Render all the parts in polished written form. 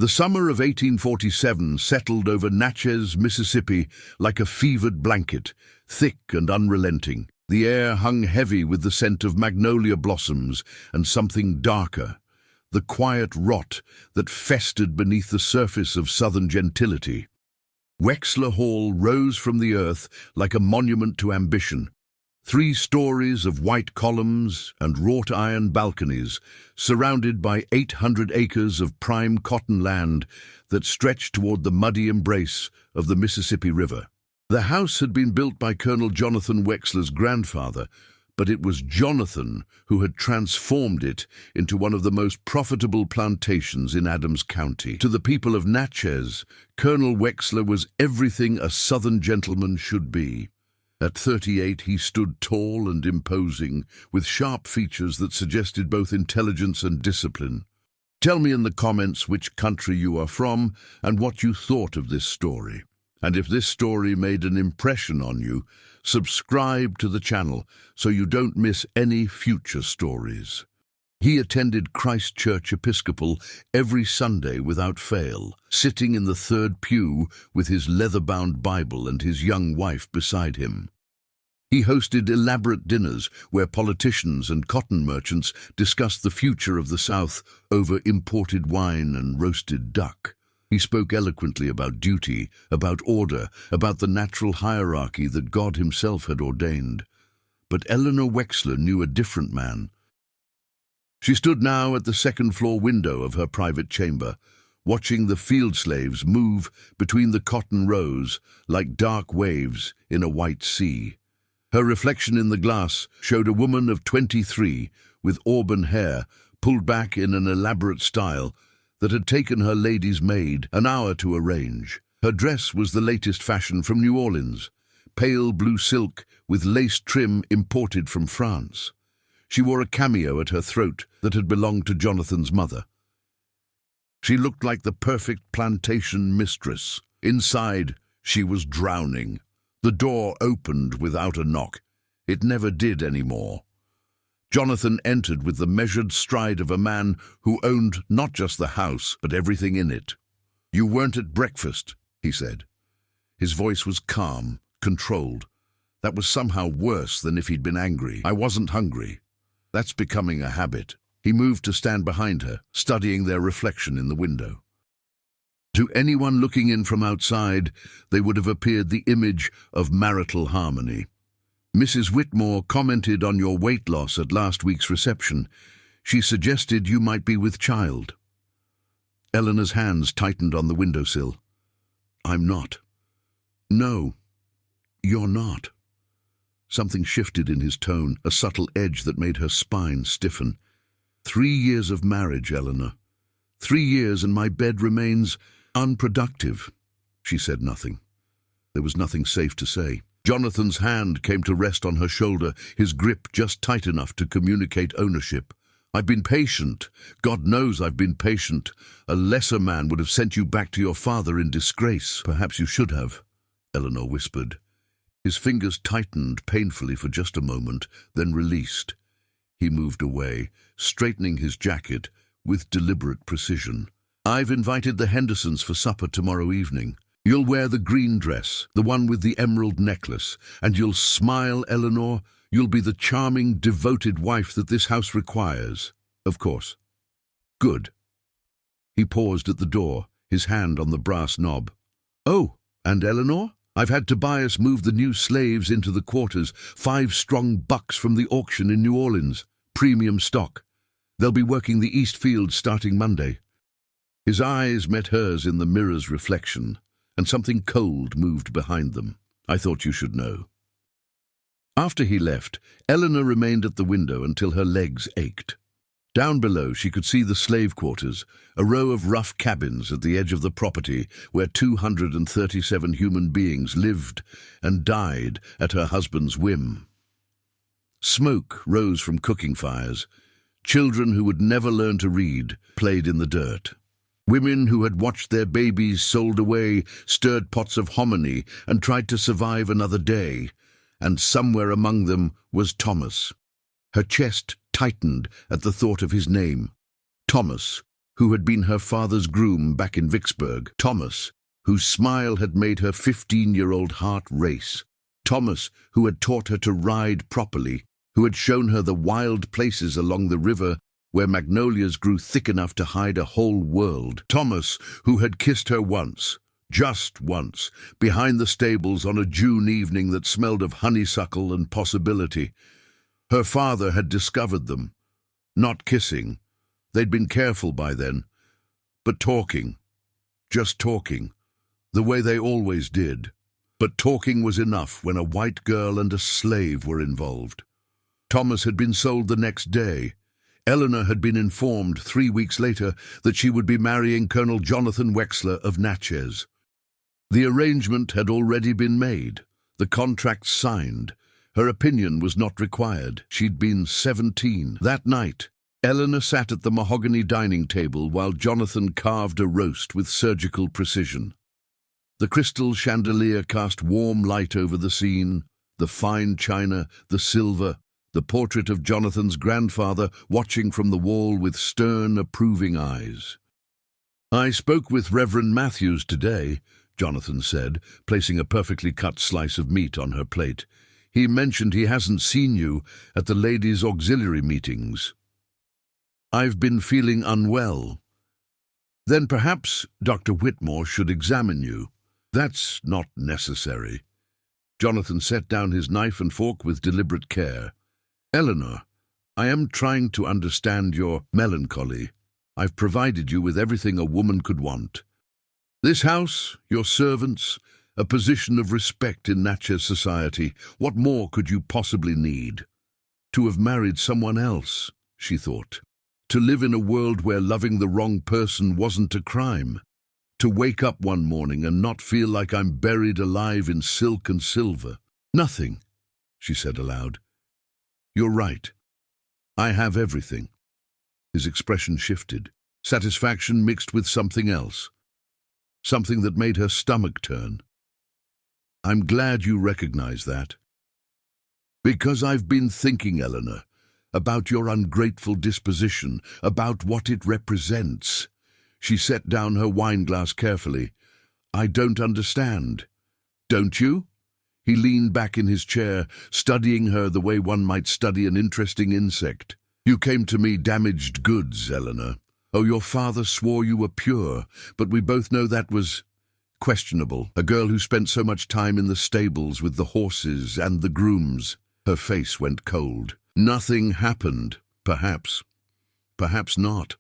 The summer of 1847 settled over Natchez, Mississippi, like a fevered blanket, thick and unrelenting. The air hung heavy with the scent of magnolia blossoms and something darker, the quiet rot that festered beneath the surface of southern gentility. Wexler Hall rose from the earth like a monument to ambition. 3 stories of white columns and wrought iron balconies, surrounded by 800 acres of prime cotton land that stretched toward the muddy embrace of the Mississippi River. The house had been built by Colonel Jonathan Wexler's grandfather, but it was Jonathan who had transformed it into one of the most profitable plantations in Adams County. To the people of Natchez, Colonel Wexler was everything a Southern gentleman should be. At 38, he stood tall and imposing, with sharp features that suggested both intelligence and discipline. Tell me in the comments which country you are from and what you thought of this story. And if this story made an impression on you, subscribe to the channel so you don't miss any future stories. He attended Christ Church Episcopal every Sunday without fail, sitting in the 3rd pew with his leather-bound Bible and his young wife beside him. He hosted elaborate dinners where politicians and cotton merchants discussed the future of the South over imported wine and roasted duck. He spoke eloquently about duty, about order, about the natural hierarchy that God himself had ordained. But Eleanor Wexler knew a different man. She stood now at the 2nd-floor window of her private chamber, watching the field slaves move between the cotton rows like dark waves in a white sea. Her reflection in the glass showed a woman of 23 with auburn hair pulled back in an elaborate style that had taken her lady's maid an hour to arrange. Her dress was the latest fashion from New Orleans, pale blue silk with lace trim imported from France. She wore a cameo at her throat that had belonged to Jonathan's mother. She looked like the perfect plantation mistress. Inside, she was drowning. The door opened without a knock. It never did anymore. Jonathan entered with the measured stride of a man who owned not just the house, but everything in it. "You weren't at breakfast," he said. His voice was calm, controlled. That was somehow worse than if he'd been angry. "I wasn't hungry. That's becoming a habit." He moved to stand behind her, studying their reflection in the window. To anyone looking in from outside, they would have appeared the image of marital harmony. "Mrs. Whitmore commented on your weight loss at last week's reception. She suggested you might be with child." Eleanor's hands tightened on the windowsill. "I'm not." "No, you're not." Something shifted in his tone, a subtle edge that made her spine stiffen. 3 years of marriage, Eleanor. 3 years and my bed remains unproductive." She said nothing. There was nothing safe to say. Jonathan's hand came to rest on her shoulder, his grip just tight enough to communicate ownership. "I've been patient. God knows I've been patient. A lesser man would have sent you back to your father in disgrace." "Perhaps you should have," Eleanor whispered. His fingers tightened painfully for just a moment, then released. He moved away, straightening his jacket with deliberate precision. "I've invited the Hendersons for supper tomorrow evening. You'll wear the green dress, the one with the emerald necklace, and you'll smile, Eleanor. You'll be the charming, devoted wife that this house requires. Of course." "Good." He paused at the door, his hand on the brass knob. "Oh, and Eleanor? I've had Tobias move the new slaves into the quarters, 5 strong bucks from the auction in New Orleans, premium stock. They'll be working the East Field starting Monday." His eyes met hers in the mirror's reflection, and something cold moved behind them. "I thought you should know." After he left, Eleanor remained at the window until her legs ached. Down below, she could see the slave quarters, a row of rough cabins at the edge of the property where 237 human beings lived and died at her husband's whim. Smoke rose from cooking fires. Children who would never learn to read played in the dirt. Women who had watched their babies sold away stirred pots of hominy and tried to survive another day. And somewhere among them was Thomas. Her chest tightened at the thought of his name. Thomas, who had been her father's groom back in Vicksburg, Thomas, whose smile had made her 15-year-old heart race, Thomas, who had taught her to ride properly, who had shown her the wild places along the river where magnolias grew thick enough to hide a whole world, Thomas, who had kissed her once, just once, behind the stables on a June evening that smelled of honeysuckle and possibility. Her father had discovered them. Not kissing. They'd been careful by then. But talking. Just talking. The way they always did. But talking was enough when a white girl and a slave were involved. Thomas had been sold the next day. Eleanor had been informed 3 weeks later that she would be marrying Colonel Jonathan Wexler of Natchez. The arrangement had already been made, the contract signed. Her opinion was not required. She'd been 17. That night, Eleanor sat at the mahogany dining table while Jonathan carved a roast with surgical precision. The crystal chandelier cast warm light over the scene, the fine china, the silver, the portrait of Jonathan's grandfather watching from the wall with stern, approving eyes. "I spoke with Reverend Matthews today," Jonathan said, placing a perfectly cut slice of meat on her plate. "He mentioned he hasn't seen you at the ladies' auxiliary meetings." "I've been feeling unwell." "Then perhaps Dr. Whitmore should examine you." "That's not necessary." Jonathan set down his knife and fork with deliberate care. "Eleanor, I am trying to understand your melancholy. I've provided you with everything a woman could want. This house, your servants, a position of respect in Natchez society. What more could you possibly need? To have married someone else," she thought. To live in a world where loving the wrong person wasn't a crime. To wake up one morning and not feel like I'm buried alive in silk and silver. "Nothing," she said aloud. "You're right. I have everything." His expression shifted, satisfaction mixed with something else. Something that made her stomach turn. "I'm glad you recognize that." "Because I've been thinking, Eleanor, about your ungrateful disposition, about what it represents." She set down her wineglass carefully. "I don't understand." "Don't you?" He leaned back in his chair, studying her the way one might study an interesting insect. "You came to me damaged goods, Eleanor. Oh, your father swore you were pure, but we both know that was questionable. A girl who spent so much time in the stables with the horses and the grooms." Her face went cold. "Nothing happened, perhaps. Perhaps not.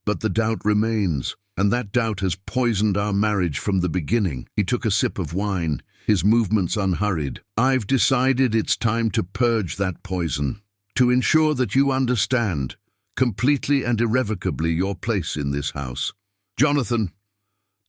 But the doubt remains, and that doubt has poisoned our marriage from the beginning." He took a sip of wine, his movements unhurried. "I've decided it's time to purge that poison, to ensure that you understand, completely and irrevocably, your place in this house. Jonathan,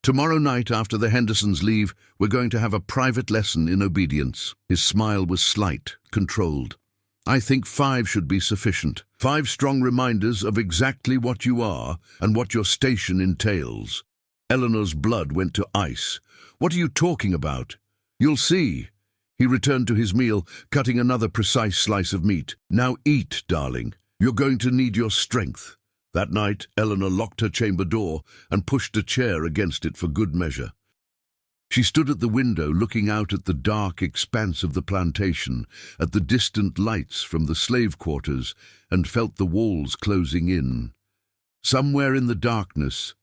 tomorrow night after the Hendersons leave, we're going to have a private lesson in obedience." His smile was slight, controlled. "I think 5 should be sufficient. 5 strong reminders of exactly what you are and what your station entails." Eleanor's blood went to ice. "What are you talking about?" "You'll see." He returned to his meal, cutting another precise slice of meat. "Now eat, darling. You're going to need your strength." That night, Eleanor locked her chamber door and pushed a chair against it for good measure. She stood at the window looking out at the dark expanse of the plantation, at the distant lights from the slave quarters, and felt the walls closing in. Somewhere in the darkness,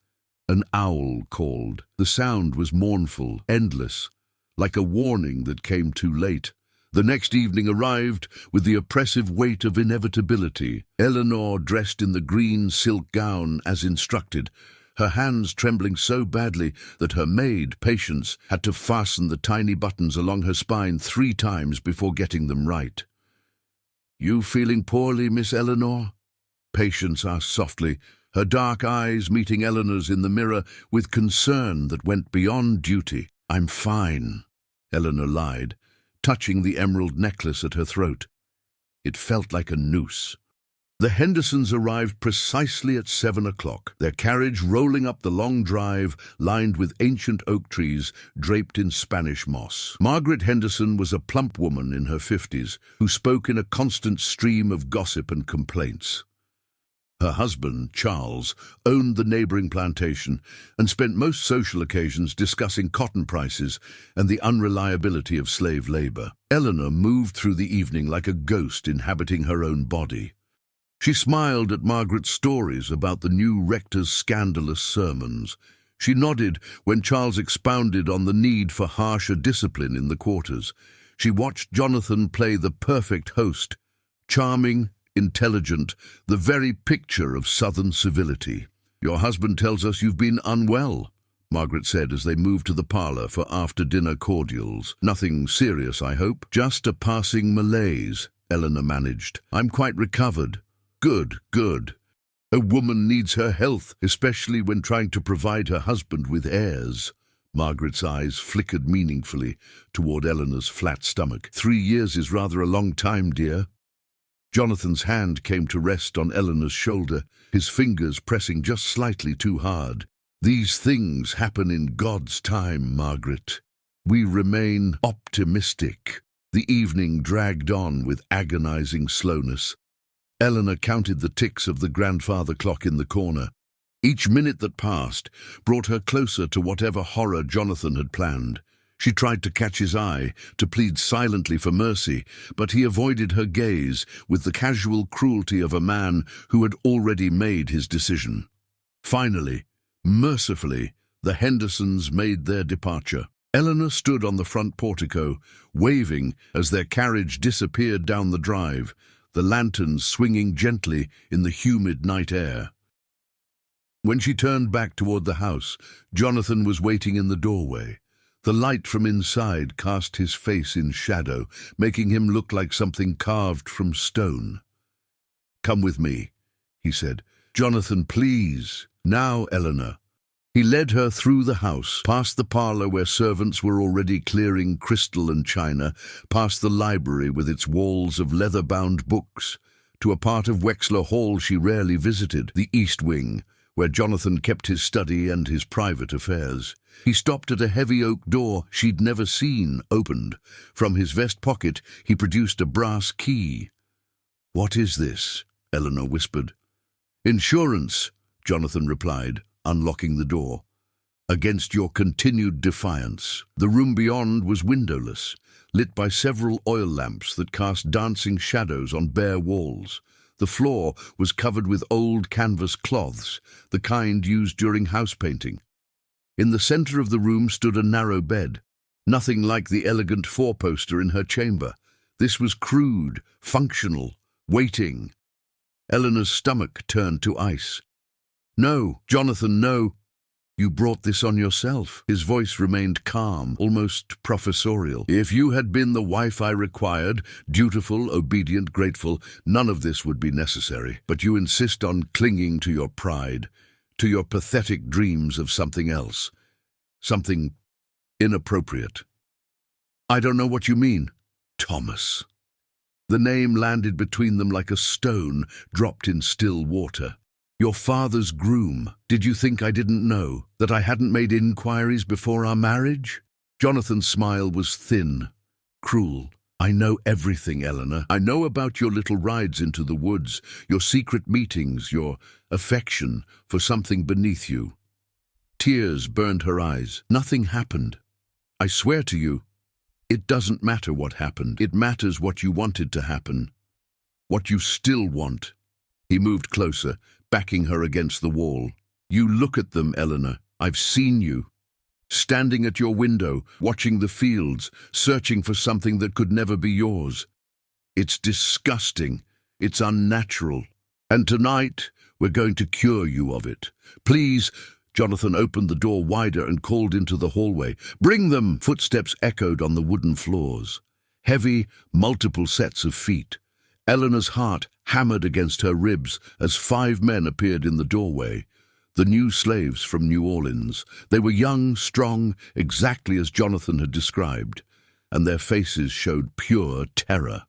an owl called. The sound was mournful, endless, like a warning that came too late. The next evening arrived with the oppressive weight of inevitability. Eleanor, dressed in the green silk gown as instructed, her hands trembling so badly that her maid, Patience, had to fasten the tiny buttons along her spine 3 times before getting them right. "You feeling poorly, Miss Eleanor?" Patience asked softly, her dark eyes meeting Eleanor's in the mirror with concern that went beyond duty. "I'm fine," Eleanor lied, touching the emerald necklace at her throat. It felt like a noose. The Hendersons arrived precisely at 7 o'clock, their carriage rolling up the long drive lined with ancient oak trees draped in Spanish moss. Margaret Henderson was a plump woman in her 50s who spoke in a constant stream of gossip and complaints. Her husband, Charles, owned the neighboring plantation and spent most social occasions discussing cotton prices and the unreliability of slave labor. Eleanor moved through the evening like a ghost inhabiting her own body. She smiled at Margaret's stories about the new rector's scandalous sermons. She nodded when Charles expounded on the need for harsher discipline in the quarters. She watched Jonathan play the perfect host, charming, intelligent, the very picture of southern civility. "Your husband tells us you've been unwell," Margaret said as they moved to the parlour for after-dinner cordials. "Nothing serious, I hope." "Just a passing malaise," Eleanor managed. "I'm quite recovered." "Good, good. A woman needs her health, especially when trying to provide her husband with heirs." Margaret's eyes flickered meaningfully toward Eleanor's flat stomach. 3 years is rather a long time, dear." Jonathan's hand came to rest on Eleanor's shoulder, his fingers pressing just slightly too hard. "These things happen in God's time, Margaret. We remain optimistic." The evening dragged on with agonizing slowness. Eleanor counted the ticks of the grandfather clock in the corner. Each minute that passed brought her closer to whatever horror Jonathan had planned. She tried to catch his eye, to plead silently for mercy, but he avoided her gaze with the casual cruelty of a man who had already made his decision. Finally, mercifully, the Hendersons made their departure. Eleanor stood on the front portico, waving as their carriage disappeared down the drive, the lanterns swinging gently in the humid night air. When she turned back toward the house, Jonathan was waiting in the doorway. The light from inside cast his face in shadow, making him look like something carved from stone. "Come with me," he said. "Jonathan, please." "Now, Eleanor." He led her through the house, past the parlour where servants were already clearing crystal and china, past the library with its walls of leather-bound books, to a part of Wexler Hall she rarely visited, the East Wing, where Jonathan kept his study and his private affairs. He stopped at a heavy oak door she'd never seen opened. From his vest pocket he produced a brass key. "What is this?" Eleanor whispered. "Insurance," Jonathan replied, unlocking the door. "Against your continued defiance." The room beyond was windowless, lit by several oil lamps that cast dancing shadows on bare walls. The floor was covered with old canvas cloths, the kind used during house painting. In the center of the room stood a narrow bed, nothing like the elegant four-poster in her chamber. This was crude, functional, waiting. Eleanor's stomach turned to ice. "No, Jonathan, no. You brought this on yourself." His voice remained calm, almost professorial. "If you had been the wife I required, dutiful, obedient, grateful, none of this would be necessary. But you insist on clinging to your pride, to your pathetic dreams of something else, something inappropriate." "I don't know what you mean." "Thomas." The name landed between them like a stone dropped in still water. "Your father's groom. Did you think I didn't know? That I hadn't made inquiries before our marriage?" Jonathan's smile was thin, cruel. "I know everything, Eleanor. I know about your little rides into the woods, your secret meetings, your affection for something beneath you." Tears burned her eyes. "Nothing happened. I swear to you. It doesn't matter what happened. It matters what you wanted to happen. What you still want." He moved closer, backing her against the wall. "You look at them, Eleanor. I've seen you. Standing at your window, watching the fields, searching for something that could never be yours. It's disgusting. It's unnatural. And tonight, we're going to cure you of it. Please." Jonathan opened the door wider and called into the hallway. "Bring them!" Footsteps echoed on the wooden floors. Heavy, multiple sets of feet. Eleanor's heart hammered against her ribs as 5 men appeared in the doorway. The new slaves from New Orleans. They were young, strong, exactly as Jonathan had described, and their faces showed pure terror.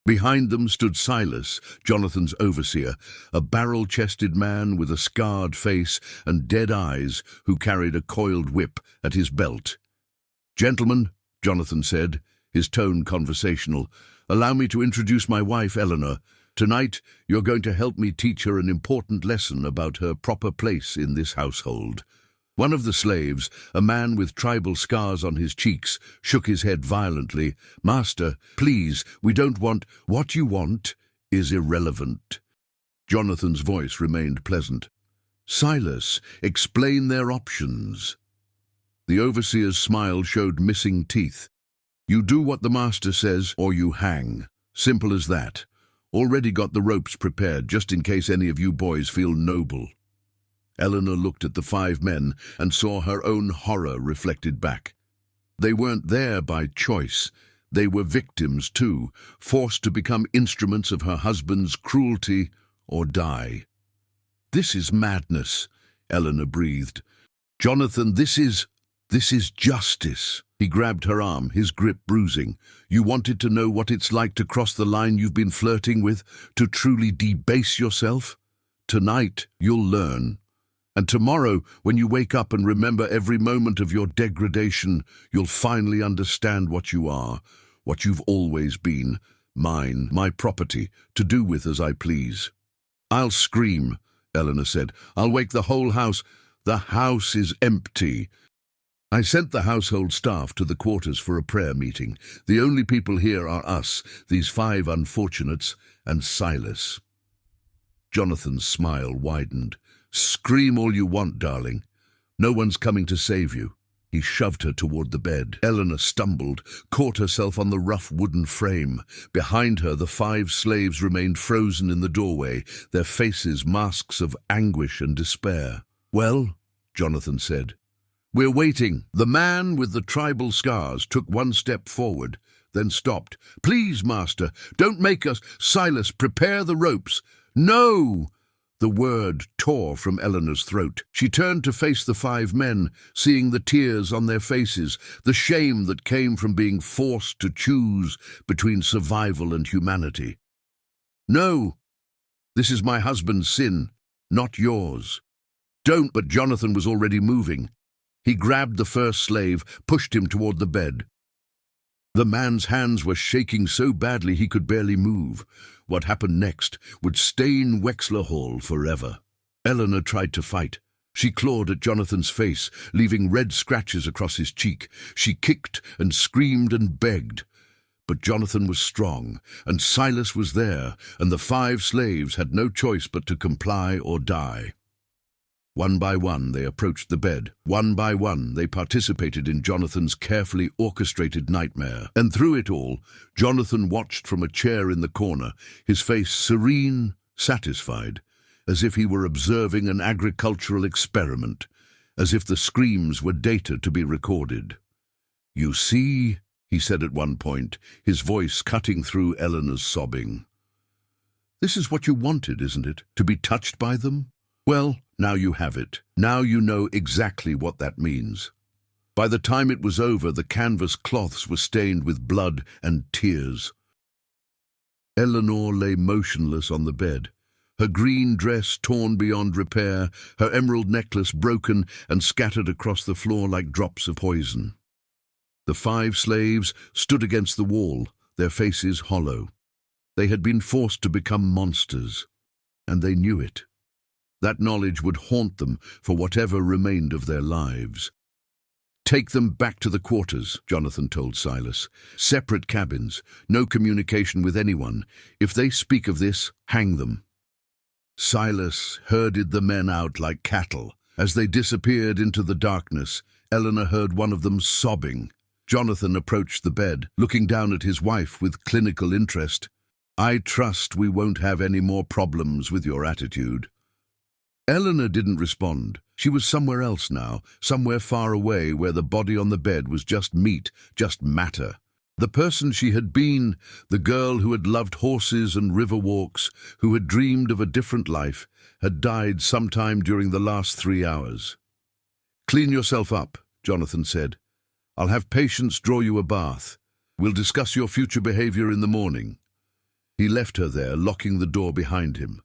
Behind them stood Silas, Jonathan's overseer, a barrel-chested man with a scarred face and dead eyes who carried a coiled whip at his belt. "Gentlemen," Jonathan said, his tone conversational, "allow me to introduce my wife, Eleanor. Tonight, you're going to help me teach her an important lesson about her proper place in this household." One of the slaves, a man with tribal scars on his cheeks, shook his head violently. "Master, please, we don't want—" "What you want is irrelevant." Jonathan's voice remained pleasant. "Silas, explain their options." The overseer's smile showed missing teeth. "You do what the master says, or you hang. Simple as that. Already got the ropes prepared, just in case any of you boys feel noble." Eleanor looked at the 5 men and saw her own horror reflected back. They weren't there by choice. They were victims too, forced to become instruments of her husband's cruelty or die. "This is madness," Eleanor breathed. "Jonathan, this is justice." He grabbed her arm, his grip bruising. "You wanted to know what it's like to cross the line you've been flirting with, to truly debase yourself? Tonight, you'll learn. And tomorrow, when you wake up and remember every moment of your degradation, you'll finally understand what you are, what you've always been, mine, my property, to do with as I please." "I'll scream," Eleanor said. "I'll wake the whole house. The house is empty." "I sent the household staff to the quarters for a prayer meeting. The only people here are us, these 5 unfortunates, and Silas." Jonathan's smile widened. "Scream all you want, darling. No one's coming to save you." He shoved her toward the bed. Eleanor stumbled, caught herself on the rough wooden frame. Behind her, the 5 slaves remained frozen in the doorway, their faces masks of anguish and despair. "Well," Jonathan said. "We're waiting." The man with the tribal scars took one step forward, then stopped. "Please, master, don't make us—" "Silas, prepare the ropes." "No!" The word tore from Eleanor's throat. She turned to face the 5 men, seeing the tears on their faces, the shame that came from being forced to choose between survival and humanity. "No, this is my husband's sin, not yours." "Don't," but Jonathan was already moving. He grabbed the first slave, pushed him toward the bed. The man's hands were shaking so badly he could barely move. What happened next would stain Wexler Hall forever. Eleanor tried to fight. She clawed at Jonathan's face, leaving red scratches across his cheek. She kicked and screamed and begged. But Jonathan was strong, and Silas was there, and the 5 slaves had no choice but to comply or die. One by one, they approached the bed. One by one, they participated in Jonathan's carefully orchestrated nightmare. And through it all, Jonathan watched from a chair in the corner, his face serene, satisfied, as if he were observing an agricultural experiment, as if the screams were data to be recorded. "You see," he said at one point, his voice cutting through Eleanor's sobbing. "This is what you wanted, isn't it? To be touched by them? Well, now you have it. Now you know exactly what that means." By the time it was over, the canvas cloths were stained with blood and tears. Eleanor lay motionless on the bed, her green dress torn beyond repair, her emerald necklace broken and scattered across the floor like drops of poison. The 5 slaves stood against the wall, their faces hollow. They had been forced to become monsters, and they knew it. That knowledge would haunt them for whatever remained of their lives. "Take them back to the quarters," Jonathan told Silas. "Separate cabins, no communication with anyone. If they speak of this, hang them." Silas herded the men out like cattle. As they disappeared into the darkness, Eleanor heard one of them sobbing. Jonathan approached the bed, looking down at his wife with clinical interest. "I trust we won't have any more problems with your attitude." Eleanor didn't respond. She was somewhere else now, somewhere far away where the body on the bed was just meat, just matter. The person she had been, the girl who had loved horses and river walks, who had dreamed of a different life, had died sometime during the last 3 hours. "Clean yourself up," Jonathan said. "I'll have patients draw you a bath. We'll discuss your future behavior in the morning." He left her there, locking the door behind him.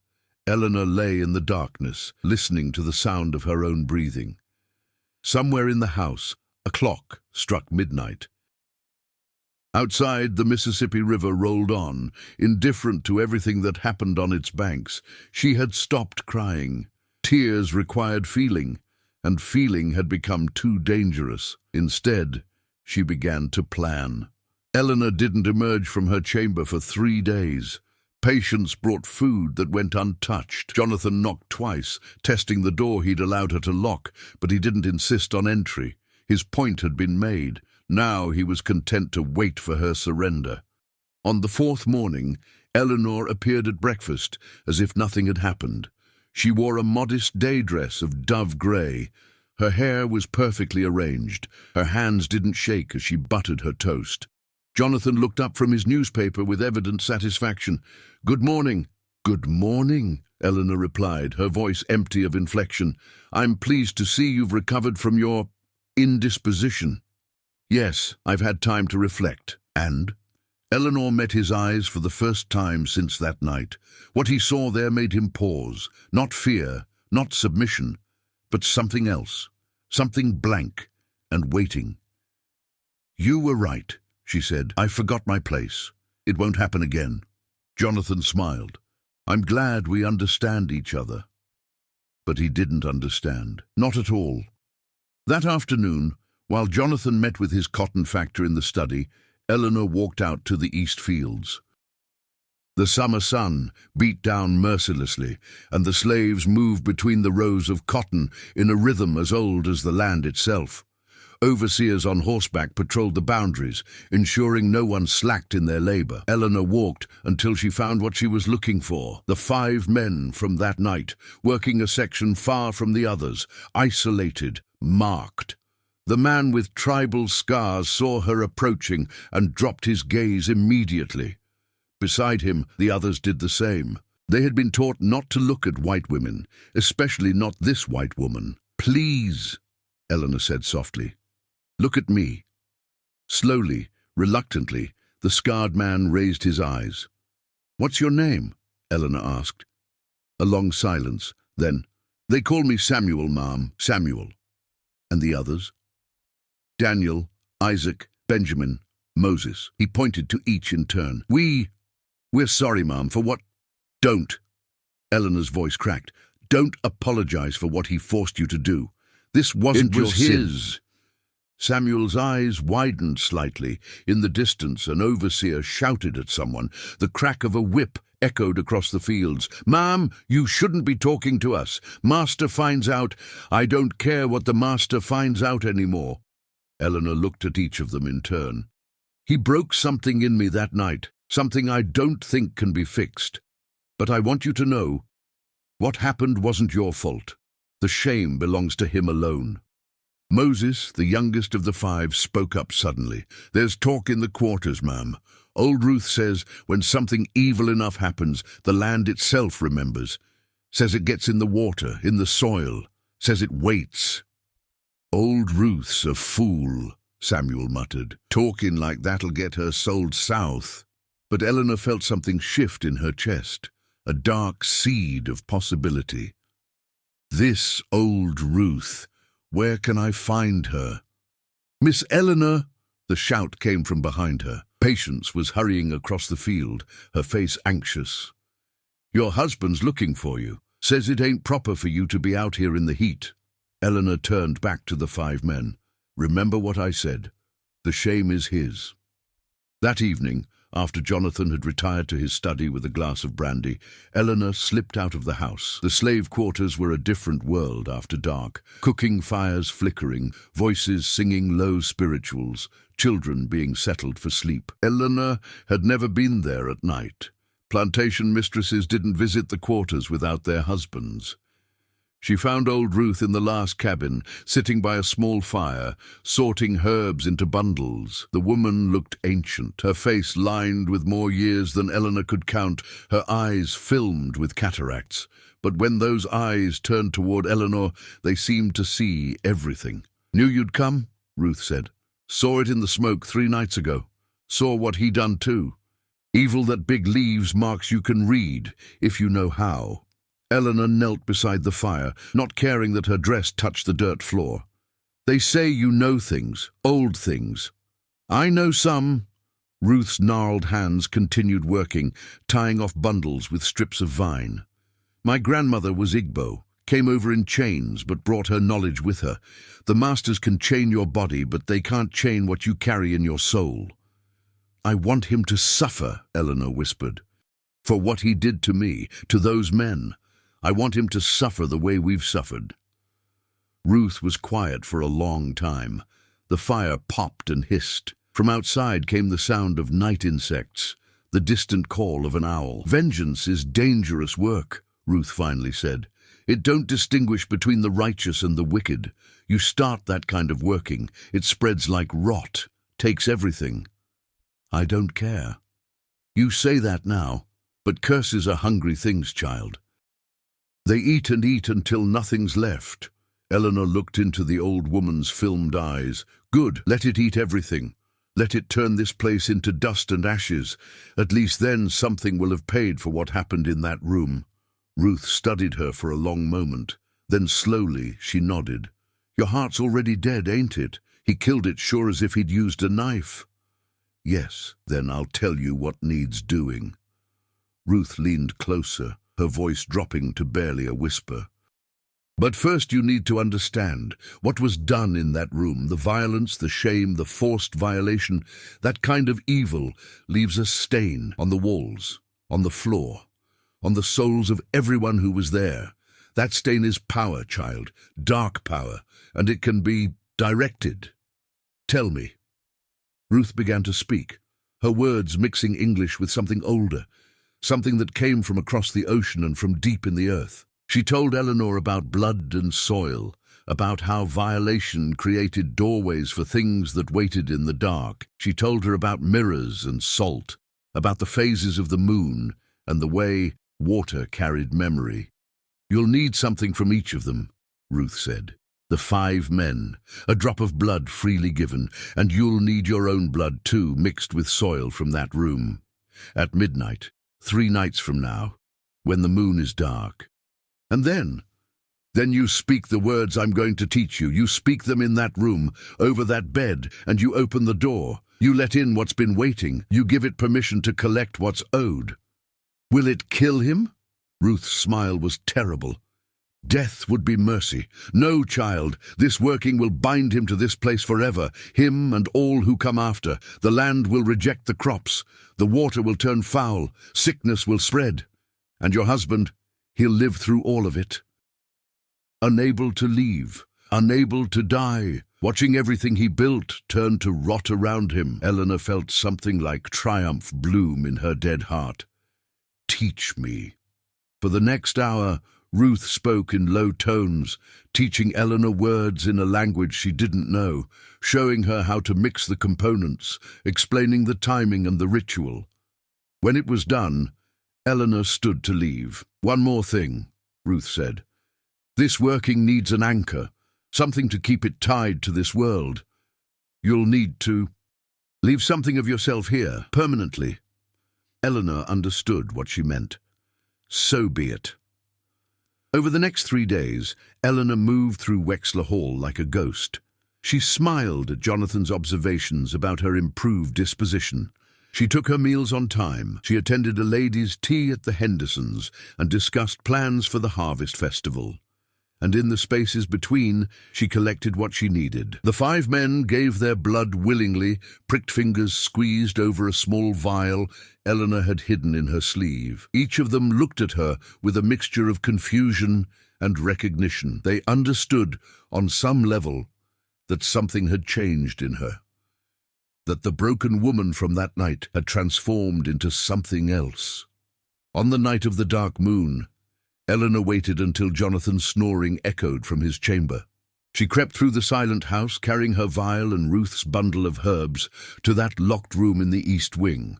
Eleanor lay in the darkness, listening to the sound of her own breathing. Somewhere in the house, a clock struck midnight. Outside, the Mississippi River rolled on, indifferent to everything that happened on its banks. She had stopped crying. Tears required feeling, and feeling had become too dangerous. Instead, she began to plan. Eleanor didn't emerge from her chamber for 3 days. Patience brought food that went untouched. Jonathan knocked twice, testing the door he'd allowed her to lock, but he didn't insist on entry. His point had been made. Now he was content to wait for her surrender. On the 4th morning, Eleanor appeared at breakfast as if nothing had happened. She wore a modest day dress of dove grey. Her hair was perfectly arranged. Her hands didn't shake as she buttered her toast. Jonathan looked up from his newspaper with evident satisfaction. "Good morning." "Good morning," Eleanor replied, her voice empty of inflection. "I'm pleased to see you've recovered from your indisposition." "Yes, I've had time to reflect." "And?" Eleanor met his eyes for the first time since that night. What he saw there made him pause. Not fear, not submission, but something else. Something blank and waiting. "You were right," she said. "I forgot my place. It won't happen again." Jonathan smiled. "I'm glad we understand each other." But he didn't understand. Not at all. That afternoon, while Jonathan met with his cotton factor in the study, Eleanor walked out to the east fields. The summer sun beat down mercilessly, and the slaves moved between the rows of cotton in a rhythm as old as the land itself. Overseers on horseback patrolled the boundaries, ensuring no one slacked in their labor. Eleanor walked until she found what she was looking for. The 5 men from that night, working a section far from the others, isolated, marked. The man with tribal scars saw her approaching and dropped his gaze immediately. Beside him, the others did the same. They had been taught not to look at white women, especially not this white woman. "Please," Eleanor said softly. "Look at me." Slowly, reluctantly, the scarred man raised his eyes. "What's your name?" Eleanor asked. A long silence. Then, "They call me Samuel, ma'am." "Samuel." "And the others?" "Daniel, Isaac, Benjamin, Moses." He pointed to each in turn. We're sorry, ma'am, for what—" "Don't." Eleanor's voice cracked. "Don't apologize for what he forced you to do. This wasn't your sin." "It was his." Samuel's eyes widened slightly. In the distance, an overseer shouted at someone. The crack of a whip echoed across the fields. "Ma'am, you shouldn't be talking to us. Master finds out." "I don't care what the master finds out anymore." Eleanor looked at each of them in turn. "He broke something in me that night, something I don't think can be fixed. But I want you to know, what happened wasn't your fault. The shame belongs to him alone." Moses, the youngest of the 5, spoke up suddenly. "There's talk in the quarters, ma'am. Old Ruth says when something evil enough happens, the land itself remembers. Says it gets in the water, in the soil. Says it waits." "Old Ruth's a fool," Samuel muttered. "Talking like that'll get her sold south." But Eleanor felt something shift in her chest, a dark seed of possibility. "This old Ruth, where can I find her?" "Miss Eleanor!" The shout came from behind her. Patience was hurrying across the field, her face anxious. "Your husband's looking for you. Says it ain't proper for you to be out here in the heat." Eleanor turned back to the 5 men. "Remember what I said. The shame is his." That evening, after Jonathan had retired to his study with a glass of brandy, Eleanor slipped out of the house. The slave quarters were a different world after dark. Cooking fires flickering, voices singing low spirituals, children being settled for sleep. Eleanor had never been there at night. Plantation mistresses didn't visit the quarters without their husbands. She found old Ruth in the last cabin, sitting by a small fire, sorting herbs into bundles. The woman looked ancient, her face lined with more years than Eleanor could count, her eyes filmed with cataracts. But when those eyes turned toward Eleanor, they seemed to see everything. "Knew you'd come," Ruth said. "Saw it in the smoke 3 nights ago. Saw what he done too. Evil that big leaves marks you can read, if you know how." Eleanor knelt beside the fire, not caring that her dress touched the dirt floor. "They say you know things, old things." "I know some," Ruth's gnarled hands continued working, tying off bundles with strips of vine. My grandmother was Igbo, came over in chains but brought her knowledge with her. The masters can chain your body, but they can't chain what you carry in your soul. I want him to suffer, Eleanor whispered. For what he did to me, to those men. I want him to suffer the way we've suffered. Ruth was quiet for a long time. The fire popped and hissed. From outside came the sound of night insects, the distant call of an owl. Vengeance is dangerous work, Ruth finally said. It don't distinguish between the righteous and the wicked. You start that kind of working, it spreads like rot, takes everything. I don't care. You say that now, but curses are hungry things, child. They eat and eat until nothing's left. Eleanor looked into the old woman's filmed eyes. Good, let it eat everything. Let it turn this place into dust and ashes. At least then something will have paid for what happened in that room. Ruth studied her for a long moment. Then slowly she nodded. Your heart's already dead, ain't it? He killed it sure as if he'd used a knife. Yes, then I'll tell you what needs doing. Ruth leaned closer, her voice dropping to barely a whisper. But first you need to understand what was done in that room, the violence, the shame, the forced violation. That kind of evil leaves a stain on the walls, on the floor, on the souls of everyone who was there. That stain is power, child, dark power, and it can be directed. Tell me. Ruth began to speak, her words mixing English with something older, something that came from across the ocean and from deep in the earth. She told Eleanor about blood and soil, about how violation created doorways for things that waited in the dark. She told her about mirrors and salt, about the phases of the moon and the way water carried memory. You'll need something from each of them, Ruth said. The 5 men, a drop of blood freely given, and you'll need your own blood too, mixed with soil from that room. At midnight, 3 nights from now, when the moon is dark. And then you speak the words I'm going to teach you. You speak them in that room, over that bed, and you open the door. You let in what's been waiting. You give it permission to collect what's owed. Will it kill him? Ruth's smile was terrible. Death would be mercy. No, child, this working will bind him to this place forever, him and all who come after. The land will reject the crops. The water will turn foul. Sickness will spread. And your husband, he'll live through all of it. Unable to leave, unable to die, watching everything he built turn to rot around him. Eleanor felt something like triumph bloom in her dead heart. Teach me. For the next hour, Ruth spoke in low tones, teaching Eleanor words in a language she didn't know, showing her how to mix the components, explaining the timing and the ritual. When it was done, Eleanor stood to leave. One more thing, Ruth said. This working needs an anchor, something to keep it tied to this world. You'll need to leave something of yourself here, permanently. Eleanor understood what she meant. So be it. Over the next 3 days, Eleanor moved through Wexler Hall like a ghost. She smiled at Jonathan's observations about her improved disposition. She took her meals on time. She attended a ladies' tea at the Hendersons and discussed plans for the harvest festival. And in the spaces between, she collected what she needed. The 5 men gave their blood willingly, pricked fingers squeezed over a small vial Eleanor had hidden in her sleeve. Each of them looked at her with a mixture of confusion and recognition. They understood, on some level, that something had changed in her. That the broken woman from that night had transformed into something else. On the night of the dark moon, Eleanor waited until Jonathan's snoring echoed from his chamber. She crept through the silent house, carrying her vial and Ruth's bundle of herbs, to that locked room in the east wing.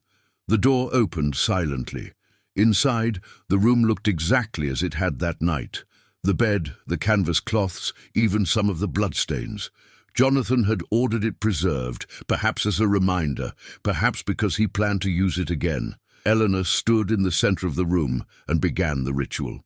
The door opened silently. Inside, the room looked exactly as it had that night. The bed, the canvas cloths, even some of the bloodstains. Jonathan had ordered it preserved, perhaps as a reminder, perhaps because he planned to use it again. Eleanor stood in the center of the room and began the ritual.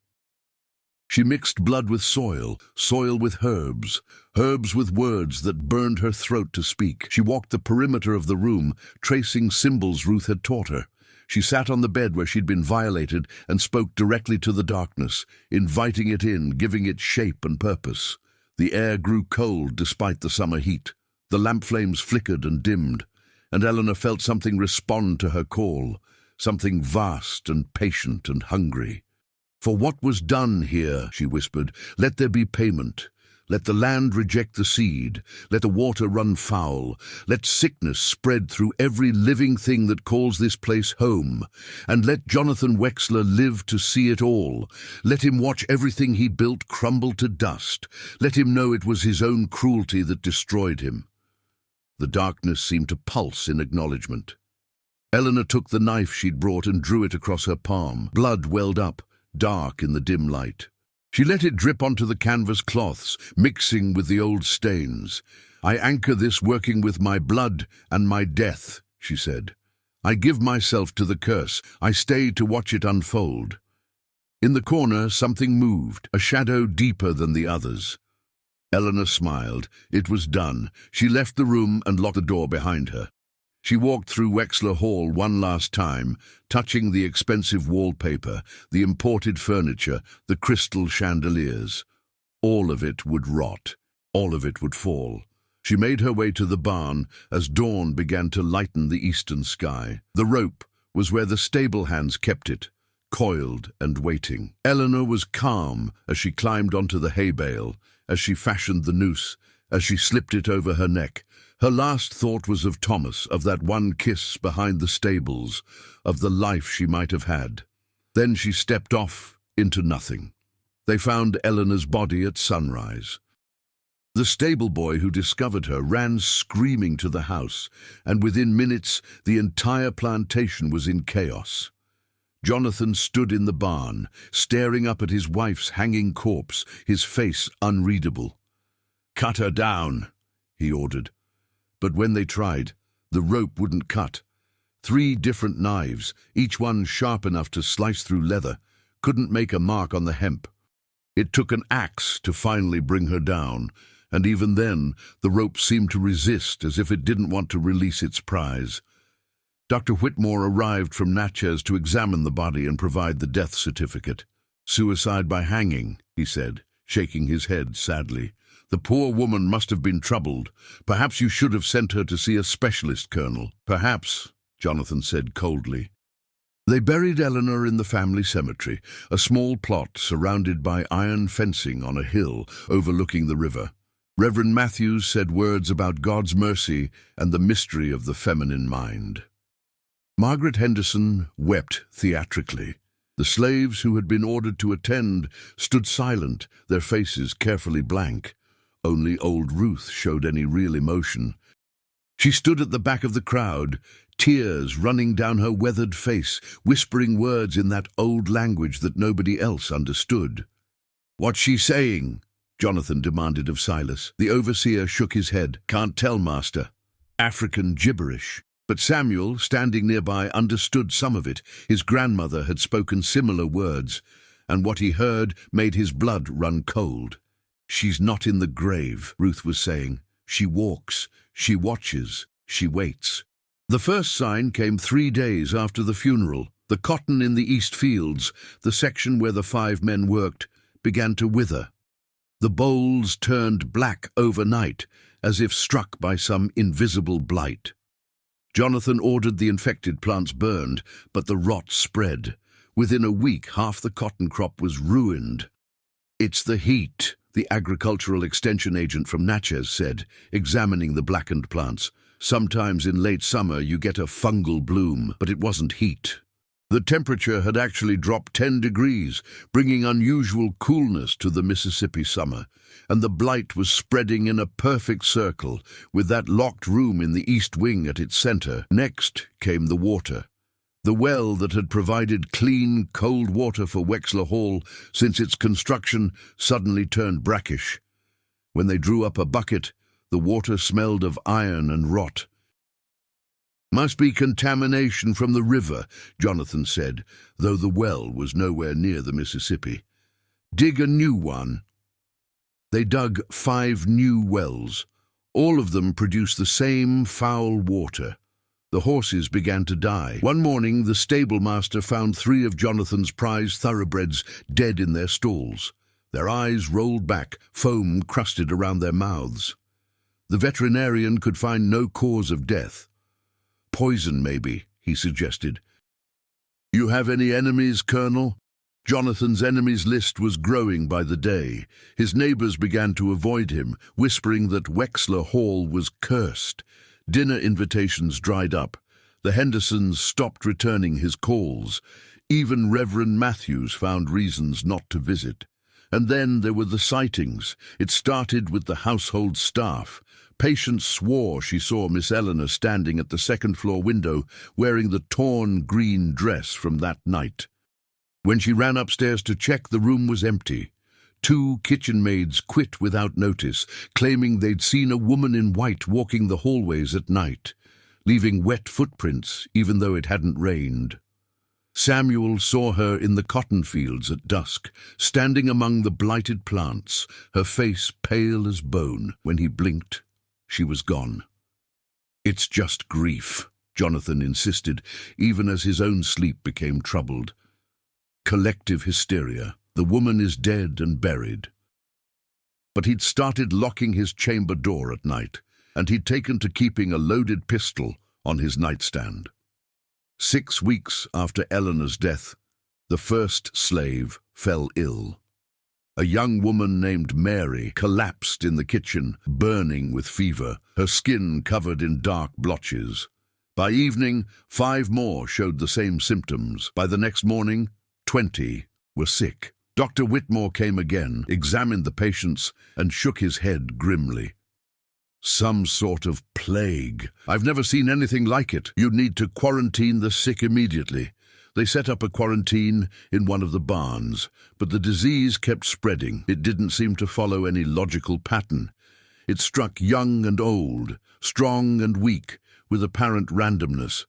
She mixed blood with soil, soil with herbs, herbs with words that burned her throat to speak. She walked the perimeter of the room, tracing symbols Ruth had taught her. She sat on the bed where she'd been violated and spoke directly to the darkness, inviting it in, giving it shape and purpose. The air grew cold despite the summer heat. The lamp flames flickered and dimmed, and Eleanor felt something respond to her call, something vast and patient and hungry. "For what was done here," she whispered, "let there be payment. Let the land reject the seed. Let the water run foul. Let sickness spread through every living thing that calls this place home. And let Jonathan Wexler live to see it all. Let him watch everything he built crumble to dust. Let him know it was his own cruelty that destroyed him." The darkness seemed to pulse in acknowledgement. Eleanor took the knife she'd brought and drew it across her palm. Blood welled up, dark in the dim light. She let it drip onto the canvas cloths, mixing with the old stains. "I anchor this working with my blood and my death," she said. "I give myself to the curse. I stay to watch it unfold." In the corner, something moved, a shadow deeper than the others. Eleanor smiled. It was done. She left the room and locked the door behind her. She walked through Wexler Hall one last time, touching the expensive wallpaper, the imported furniture, the crystal chandeliers. All of it would rot. All of it would fall. She made her way to the barn as dawn began to lighten the eastern sky. The rope was where the stable hands kept it, coiled and waiting. Eleanor was calm as she climbed onto the hay bale, as she fashioned the noose, as she slipped it over her neck. Her last thought was of Thomas, of that one kiss behind the stables, of the life she might have had. Then she stepped off into nothing. They found Eleanor's body at sunrise. The stable boy who discovered her ran screaming to the house, and within minutes the entire plantation was in chaos. Jonathan stood in the barn, staring up at his wife's hanging corpse, his face unreadable. "Cut her down," he ordered. But when they tried, the rope wouldn't cut. 3 different knives, each one sharp enough to slice through leather, couldn't make a mark on the hemp. It took an axe to finally bring her down, and even then the rope seemed to resist, as if it didn't want to release its prize. Dr. Whitmore arrived from Natchez to examine the body and provide the death certificate. "Suicide by hanging," he said, shaking his head sadly. "The poor woman must have been troubled. Perhaps you should have sent her to see a specialist, Colonel." "Perhaps," Jonathan said coldly. They buried Eleanor in the family cemetery, a small plot surrounded by iron fencing on a hill overlooking the river. Reverend Matthews said words about God's mercy and the mystery of the feminine mind. Margaret Henderson wept theatrically. The slaves who had been ordered to attend stood silent, their faces carefully blank. Only old Ruth showed any real emotion. She stood at the back of the crowd, tears running down her weathered face, whispering words in that old language that nobody else understood. "What's she saying?" Jonathan demanded of Silas. The overseer shook his head. "Can't tell, master." African gibberish. But Samuel, standing nearby, understood some of it. His grandmother had spoken similar words, and what he heard made his blood run cold. "She's not in the grave," Ruth was saying. "She walks, she watches, she waits." The first sign came 3 days after the funeral. The cotton in the east fields, the section where the 5 men worked, began to wither. The bolls turned black overnight, as if struck by some invisible blight. Jonathan ordered the infected plants burned, but the rot spread. Within a week, half the cotton crop was ruined. "It's the heat," the agricultural extension agent from Natchez said, examining the blackened plants. "Sometimes in late summer you get a fungal bloom, but it wasn't heat." The temperature had actually dropped 10 degrees, bringing unusual coolness to the Mississippi summer, and the blight was spreading in a perfect circle, with that locked room in the east wing at its center. Next came the water. The well that had provided clean, cold water for Wexler Hall since its construction suddenly turned brackish. When they drew up a bucket, the water smelled of iron and rot. "Must be contamination from the river," Jonathan said, though the well was nowhere near the Mississippi. Dig a new one. They dug 5 new wells. All of them produced the same foul water. The horses began to die. One morning, the stable master found 3 of Jonathan's prized thoroughbreds dead in their stalls. Their eyes rolled back, foam crusted around their mouths. The veterinarian could find no cause of death. Poison, maybe, he suggested. "You have any enemies, Colonel?" Jonathan's enemies list was growing by the day. His neighbors began to avoid him, whispering that Wexler Hall was cursed. Dinner invitations dried up. The Hendersons stopped returning his calls. Even Reverend Matthews found reasons not to visit. And then there were the sightings. It started with the household staff. Patience swore she saw Miss Eleanor standing at the second-floor window wearing the torn green dress from that night. When she ran upstairs to check, the room was empty. 2 kitchen maids quit without notice, claiming they'd seen a woman in white walking the hallways at night, leaving wet footprints even though it hadn't rained. Samuel saw her in the cotton fields at dusk, standing among the blighted plants, her face pale as bone. When he blinked, she was gone. "It's just grief," Jonathan insisted, even as his own sleep became troubled. "Collective hysteria. The woman is dead and buried." But he'd started locking his chamber door at night, and he'd taken to keeping a loaded pistol on his nightstand. 6 weeks after Eleanor's death, the first slave fell ill. A young woman named Mary collapsed in the kitchen, burning with fever, her skin covered in dark blotches. By evening, 5 more showed the same symptoms. By the next morning, 20 were sick. Dr. Whitmore came again, examined the patients, and shook his head grimly. "Some sort of plague. I've never seen anything like it. You need to quarantine the sick immediately." They set up a quarantine in one of the barns, but the disease kept spreading. It didn't seem to follow any logical pattern. It struck young and old, strong and weak, with apparent randomness.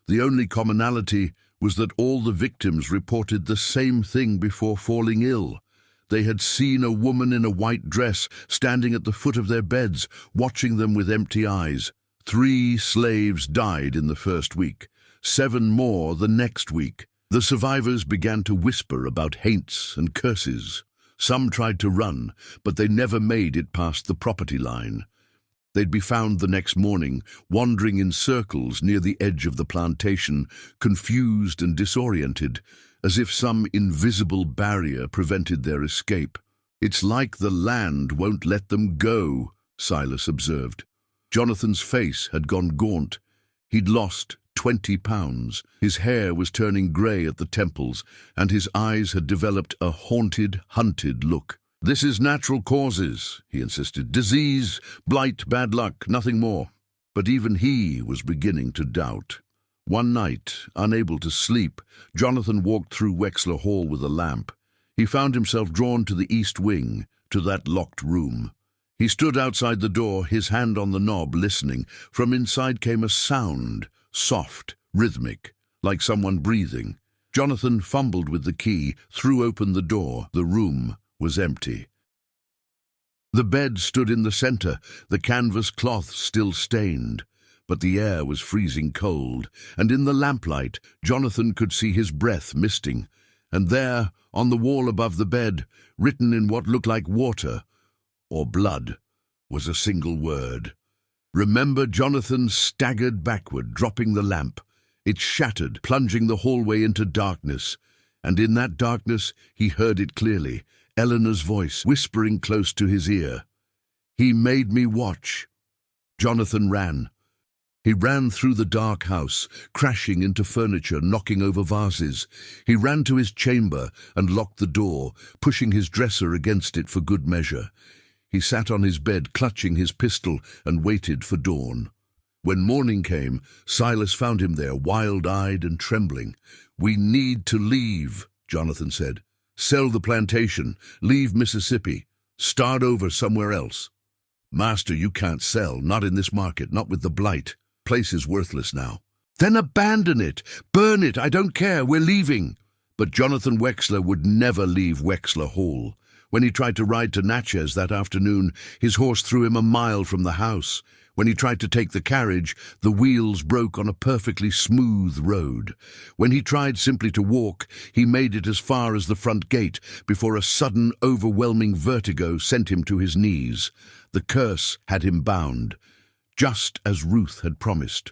The only commonality was that all the victims reported the same thing before falling ill. They had seen a woman in a white dress standing at the foot of their beds, watching them with empty eyes. 3 slaves died in the first week, 7 more the next week. The survivors began to whisper about haints and curses. Some tried to run, but they never made it past the property line. They'd be found the next morning, wandering in circles near the edge of the plantation, confused and disoriented, as if some invisible barrier prevented their escape. "It's like the land won't let them go," Silas observed. Jonathan's face had gone gaunt. He'd lost 20 pounds. His hair was turning grey at the temples, and his eyes had developed a haunted, hunted look. "This is natural causes," he insisted. "Disease, blight, bad luck, nothing more." But even he was beginning to doubt. One night, unable to sleep, Jonathan walked through Wexler Hall with a lamp. He found himself drawn to the east wing, to that locked room. He stood outside the door, his hand on the knob, listening. From inside came a sound, soft, rhythmic, like someone breathing. Jonathan fumbled with the key, threw open the door. The room was empty. The bed stood in the center, the canvas cloth still stained. But the air was freezing cold, and in the lamplight, Jonathan could see his breath misting. And there, on the wall above the bed, written in what looked like water, or blood, was a single word. "Remember." Jonathan staggered backward, dropping the lamp. It shattered, plunging the hallway into darkness. And in that darkness, he heard it clearly, Eleanor's voice, whispering close to his ear. "He made me watch." Jonathan ran. He ran through the dark house, crashing into furniture, knocking over vases. He ran to his chamber and locked the door, pushing his dresser against it for good measure. He sat on his bed, clutching his pistol, and waited for dawn. When morning came, Silas found him there, wild-eyed and trembling. "We need to leave," Jonathan said. "Sell the plantation, leave Mississippi, start over somewhere else." "Master, you can't sell, not in this market, not with the blight. Place is worthless now." "Then abandon it, burn it, I don't care, we're leaving." But Jonathan Wexler would never leave Wexler Hall. When he tried to ride to Natchez that afternoon, his horse threw him a mile from the house. When he tried to take the carriage, the wheels broke on a perfectly smooth road. When he tried simply to walk, he made it as far as the front gate before a sudden, overwhelming vertigo sent him to his knees. The curse had him bound, just as Ruth had promised.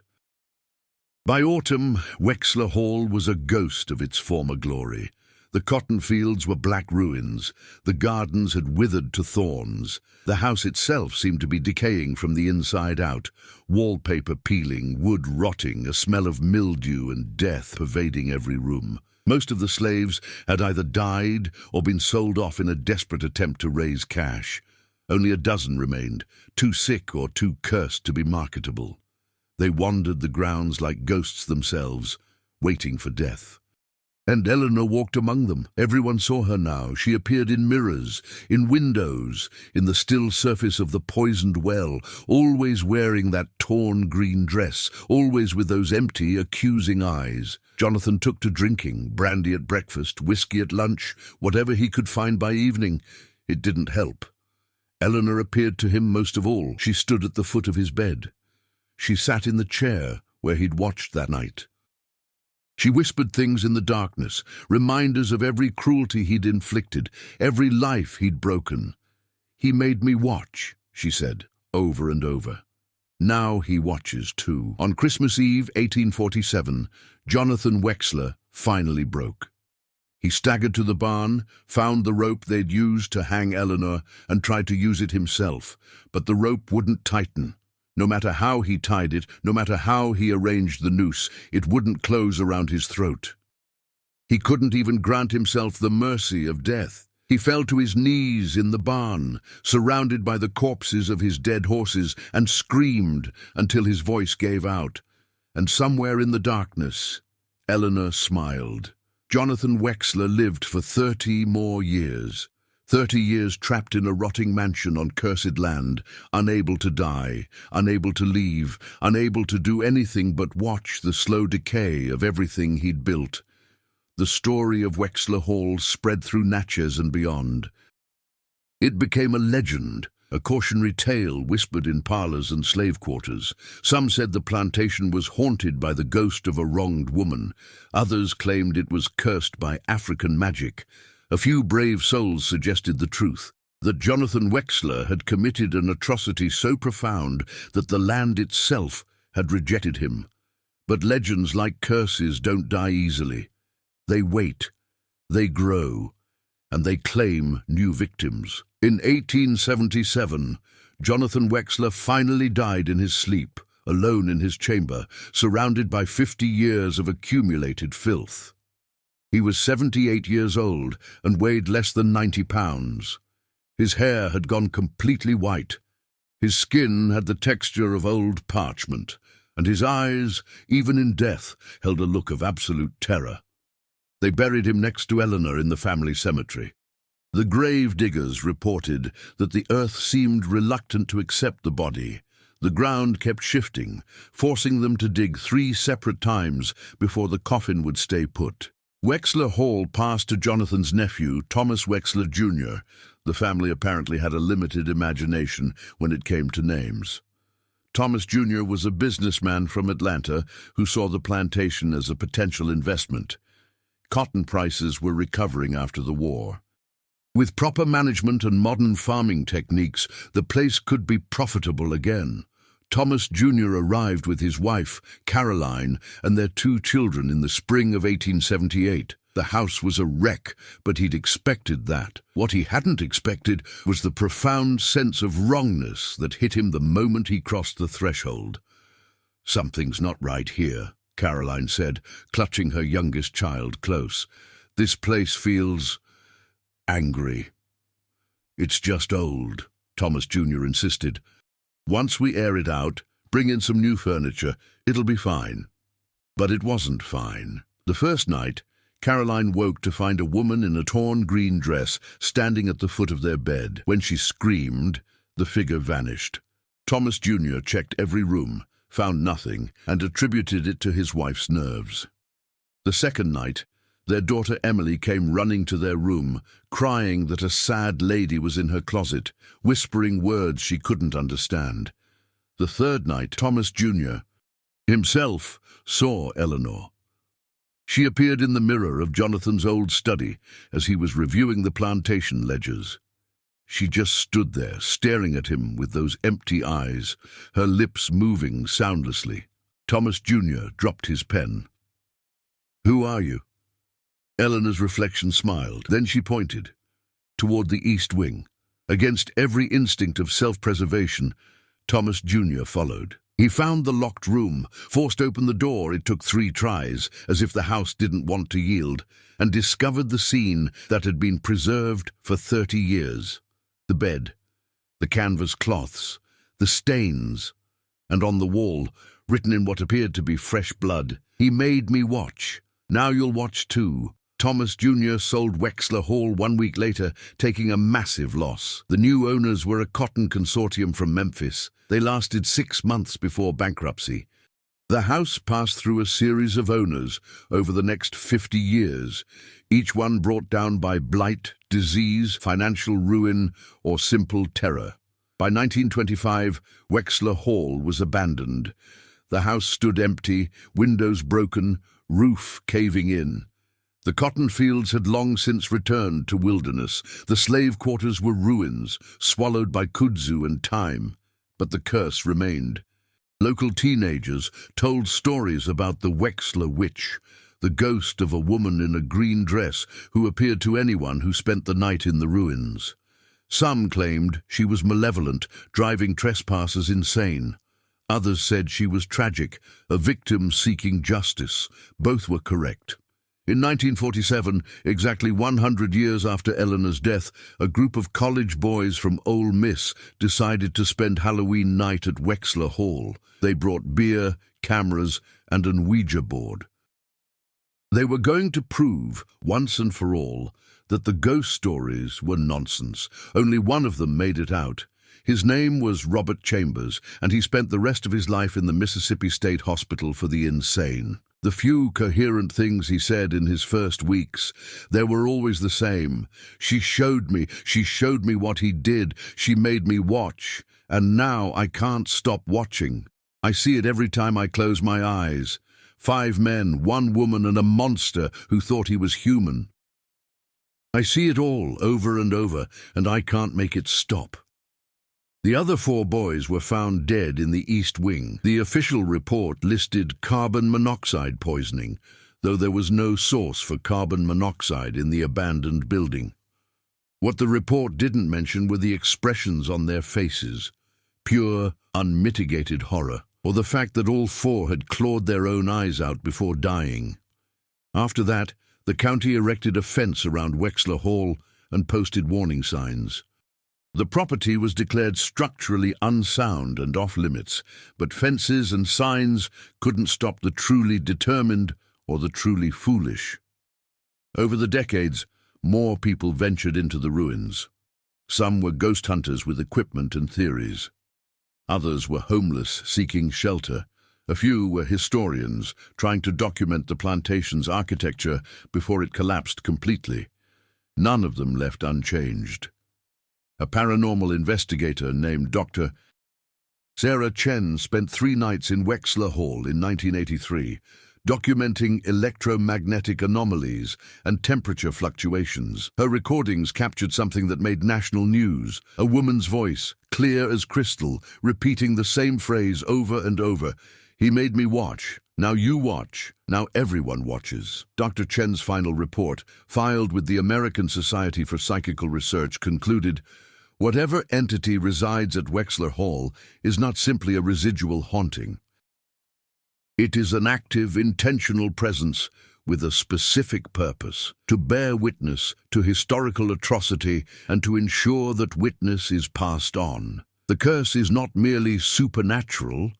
By autumn, Wexler Hall was a ghost of its former glory. The cotton fields were black ruins. The gardens had withered to thorns. The house itself seemed to be decaying from the inside out, wallpaper peeling, wood rotting, a smell of mildew and death pervading every room. Most of the slaves had either died or been sold off in a desperate attempt to raise cash. Only a dozen remained, too sick or too cursed to be marketable. They wandered the grounds like ghosts themselves, waiting for death. And Eleanor walked among them. Everyone saw her now. She appeared in mirrors, in windows, in the still surface of the poisoned well, always wearing that torn green dress, always with those empty, accusing eyes. Jonathan took to drinking, brandy at breakfast, whiskey at lunch, whatever he could find by evening. It didn't help. Eleanor appeared to him most of all. She stood at the foot of his bed. She sat in the chair where he'd watched that night. She whispered things in the darkness, reminders of every cruelty he'd inflicted, every life he'd broken. "He made me watch," she said, over and over. Now he watches too. On Christmas Eve, 1847, Jonathan Wexler finally broke. He staggered to the barn, found the rope they'd used to hang Eleanor, and tried to use it himself, but the rope wouldn't tighten. No matter how he tied it, no matter how he arranged the noose, it wouldn't close around his throat. He couldn't even grant himself the mercy of death. He fell to his knees in the barn, surrounded by the corpses of his dead horses, and screamed until his voice gave out. And somewhere in the darkness, Eleanor smiled. Jonathan Wexler lived for 30 more years. 30 years trapped in a rotting mansion on cursed land, unable to die, unable to leave, unable to do anything but watch the slow decay of everything he'd built. The story of Wexler Hall spread through Natchez and beyond. It became a legend, a cautionary tale whispered in parlors and slave quarters. Some said the plantation was haunted by the ghost of a wronged woman. Others claimed it was cursed by African magic. A few brave souls suggested the truth, that Jonathan Wexler had committed an atrocity so profound that the land itself had rejected him. But legends, like curses, don't die easily. They wait, they grow, and they claim new victims. In 1877, Jonathan Wexler finally died in his sleep, alone in his chamber, surrounded by 50 years of accumulated filth. He was 78 years old and weighed less than 90 pounds. His hair had gone completely white. His skin had the texture of old parchment, and his eyes, even in death, held a look of absolute terror. They buried him next to Eleanor in the family cemetery. The grave diggers reported that the earth seemed reluctant to accept the body. The ground kept shifting, forcing them to dig 3 separate times before the coffin would stay put. Wexler Hall passed to Jonathan's nephew, Thomas Wexler, Jr. The family apparently had a limited imagination when it came to names. Thomas Jr. was a businessman from Atlanta who saw the plantation as a potential investment. Cotton prices were recovering after the war. With proper management and modern farming techniques, the place could be profitable again. Thomas Jr. arrived with his wife, Caroline, and their 2 children in the spring of 1878. The house was a wreck, but he'd expected that. What he hadn't expected was the profound sense of wrongness that hit him the moment he crossed the threshold. "Something's not right here," Caroline said, clutching her youngest child close. "This place feels angry." "It's just old," Thomas Jr. insisted. "Once we air it out, bring in some new furniture, it'll be fine." But it wasn't fine. The first night, Caroline woke to find a woman in a torn green dress standing at the foot of their bed. When she screamed, the figure vanished. Thomas Jr. checked every room, found nothing, and attributed it to his wife's nerves. The second night, Their daughter Emily came running to their room, crying that a sad lady was in her closet, whispering words she couldn't understand. The third night, Thomas Jr. himself saw Eleanor. She appeared in the mirror of Jonathan's old study as he was reviewing the plantation ledgers. She just stood there, staring at him with those empty eyes, her lips moving soundlessly. Thomas Jr. dropped his pen. "Who are you?" Eleanor's reflection smiled. Then she pointed toward the east wing. Against every instinct of self-preservation, Thomas Jr. followed. He found the locked room, forced open the door. It took 3 tries, as if the house didn't want to yield, and discovered the scene that had been preserved for 30 years. The bed, the canvas cloths, the stains, and on the wall, written in what appeared to be fresh blood, "He made me watch. Now you'll watch too." Thomas Jr. sold Wexler Hall 1 week later, taking a massive loss. The new owners were a cotton consortium from Memphis. They lasted 6 months before bankruptcy. The house passed through a series of owners over the next 50 years, each one brought down by blight, disease, financial ruin, or simple terror. By 1925, Wexler Hall was abandoned. The house stood empty, windows broken, roof caving in. The cotton fields had long since returned to wilderness. The slave quarters were ruins, swallowed by kudzu and time. But the curse remained. Local teenagers told stories about the Wexler witch, the ghost of a woman in a green dress who appeared to anyone who spent the night in the ruins. Some claimed she was malevolent, driving trespassers insane. Others said she was tragic, a victim seeking justice. Both were correct. In 1947, exactly 100 years after Eleanor's death, a group of college boys from Ole Miss decided to spend Halloween night at Wexler Hall. They brought beer, cameras, and an Ouija board. They were going to prove, once and for all, that the ghost stories were nonsense. Only one of them made it out. His name was Robert Chambers, and he spent the rest of his life in the Mississippi State Hospital for the Insane. The few coherent things he said in his first weeks, they were always the same. She showed me what he did. She made me watch, and now I can't stop watching. I see it every time I close my eyes. 5 men, 1 woman, and a monster who thought he was human. I see it all over and over, and I can't make it stop. The other 4 boys were found dead in the East Wing. The official report listed carbon monoxide poisoning, though there was no source for carbon monoxide in the abandoned building. What the report didn't mention were the expressions on their faces, pure, unmitigated horror, or the fact that all 4 had clawed their own eyes out before dying. After that, the county erected a fence around Wexler Hall and posted warning signs. The property was declared structurally unsound and off-limits, but fences and signs couldn't stop the truly determined or the truly foolish. Over the decades, more people ventured into the ruins. Some were ghost hunters with equipment and theories. Others were homeless, seeking shelter. A few were historians, trying to document the plantation's architecture before it collapsed completely. None of them left unchanged. A paranormal investigator named Dr. Sarah Chen spent 3 nights in Wexler Hall in 1983, documenting electromagnetic anomalies and temperature fluctuations. Her recordings captured something that made national news: a woman's voice, clear as crystal, repeating the same phrase over and over. "He made me watch. Now you watch. Now everyone watches." Dr. Chen's final report, filed with the American Society for Psychical Research, concluded, "Whatever entity resides at Wexler Hall is not simply a residual haunting. It is an active, intentional presence with a specific purpose: to bear witness to historical atrocity and to ensure that witness is passed on. The curse is not merely supernatural,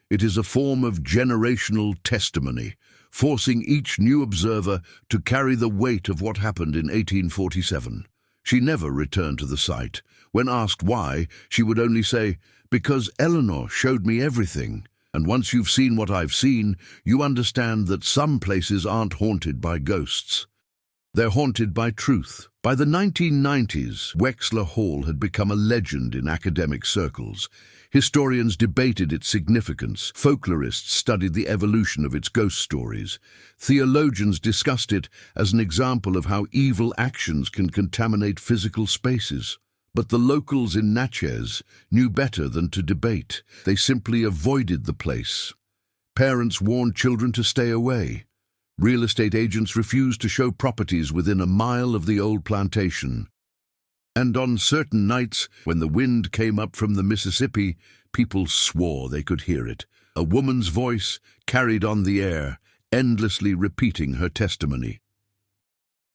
it is a form of generational testimony, forcing each new observer to carry the weight of what happened in 1847. She never returned to the site. When asked why, she would only say, "Because Eleanor showed me everything. And once you've seen what I've seen, you understand that some places aren't haunted by ghosts. They're haunted by truth. By the 1990s, Wexler Hall had become a legend in academic circles. Historians debated its significance. Folklorists studied the evolution of its ghost stories. Theologians discussed it as an example of how evil actions can contaminate physical spaces. But the locals in Natchez knew better than to debate. They simply avoided the place. Parents warned children to stay away. Real estate agents refused to show properties within a mile of the old plantation. And on certain nights, when the wind came up from the Mississippi, people swore they could hear it. A woman's voice carried on the air, endlessly repeating her testimony.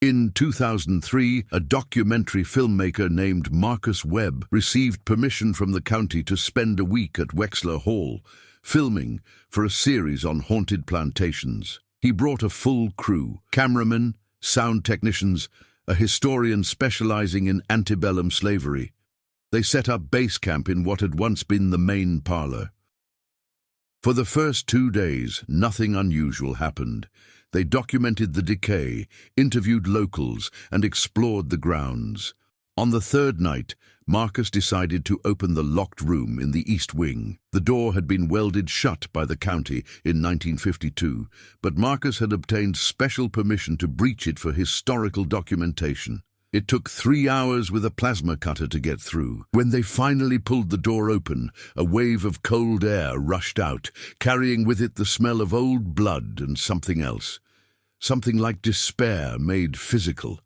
In 2003, a documentary filmmaker named Marcus Webb received permission from the county to spend a week at Wexler Hall, filming for a series on haunted plantations. He brought a full crew: cameramen, sound technicians, a historian specializing in antebellum slavery. They set up base camp in what had once been the main parlor. For the first 2 days, nothing unusual happened. They documented the decay, interviewed locals, and explored the grounds. On the third night, Marcus decided to open the locked room in the east wing. The door had been welded shut by the county in 1952, but Marcus had obtained special permission to breach it for historical documentation. It took 3 hours with a plasma cutter to get through. When they finally pulled the door open, a wave of cold air rushed out, carrying with it the smell of old blood and something else. Something like despair made physical.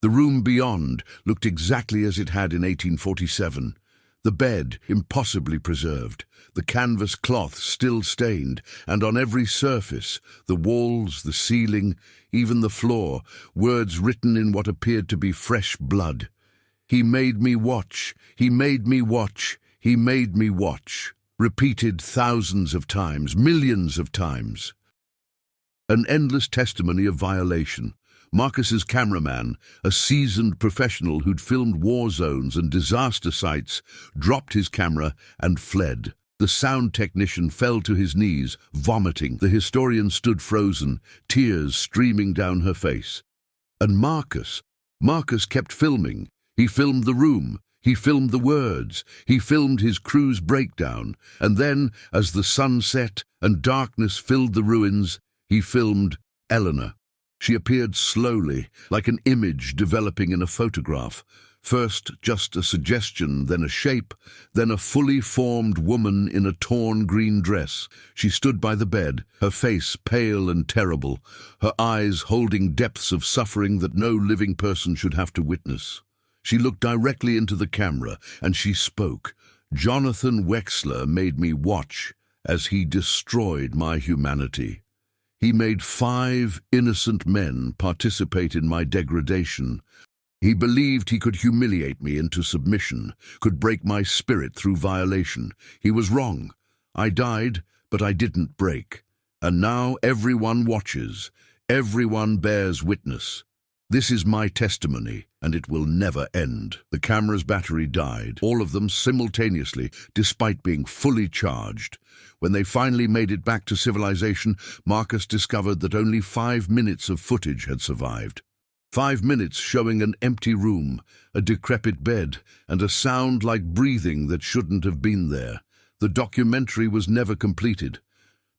The room beyond looked exactly as it had in 1847. The bed impossibly preserved, the canvas cloth still stained, and on every surface, the walls, the ceiling, even the floor, words written in what appeared to be fresh blood. "He made me watch, he made me watch, he made me watch," repeated thousands of times, millions of times. An endless testimony of violation. Marcus's cameraman, a seasoned professional who'd filmed war zones and disaster sites, dropped his camera and fled. The sound technician fell to his knees, vomiting. The historian stood frozen, tears streaming down her face. And Marcus kept filming. He filmed the room. He filmed the words. He filmed his crew's breakdown. And then, as the sun set and darkness filled the ruins, he filmed Eleanor. She appeared slowly, like an image developing in a photograph. First just a suggestion, then a shape, then a fully formed woman in a torn green dress. She stood by the bed, her face pale and terrible, her eyes holding depths of suffering that no living person should have to witness. She looked directly into the camera, and she spoke. "Jonathan Wexler made me watch as he destroyed my humanity. He made 5 innocent men participate in my degradation. He believed he could humiliate me into submission, could break my spirit through violation. He was wrong. I died, but I didn't break. And now everyone watches. Everyone bears witness. This is my testimony, and it will never end." The camera's battery died, all of them simultaneously, despite being fully charged. When they finally made it back to civilization, Marcus discovered that only 5 minutes of footage had survived. 5 minutes showing an empty room, a decrepit bed, and a sound like breathing that shouldn't have been there. The documentary was never completed.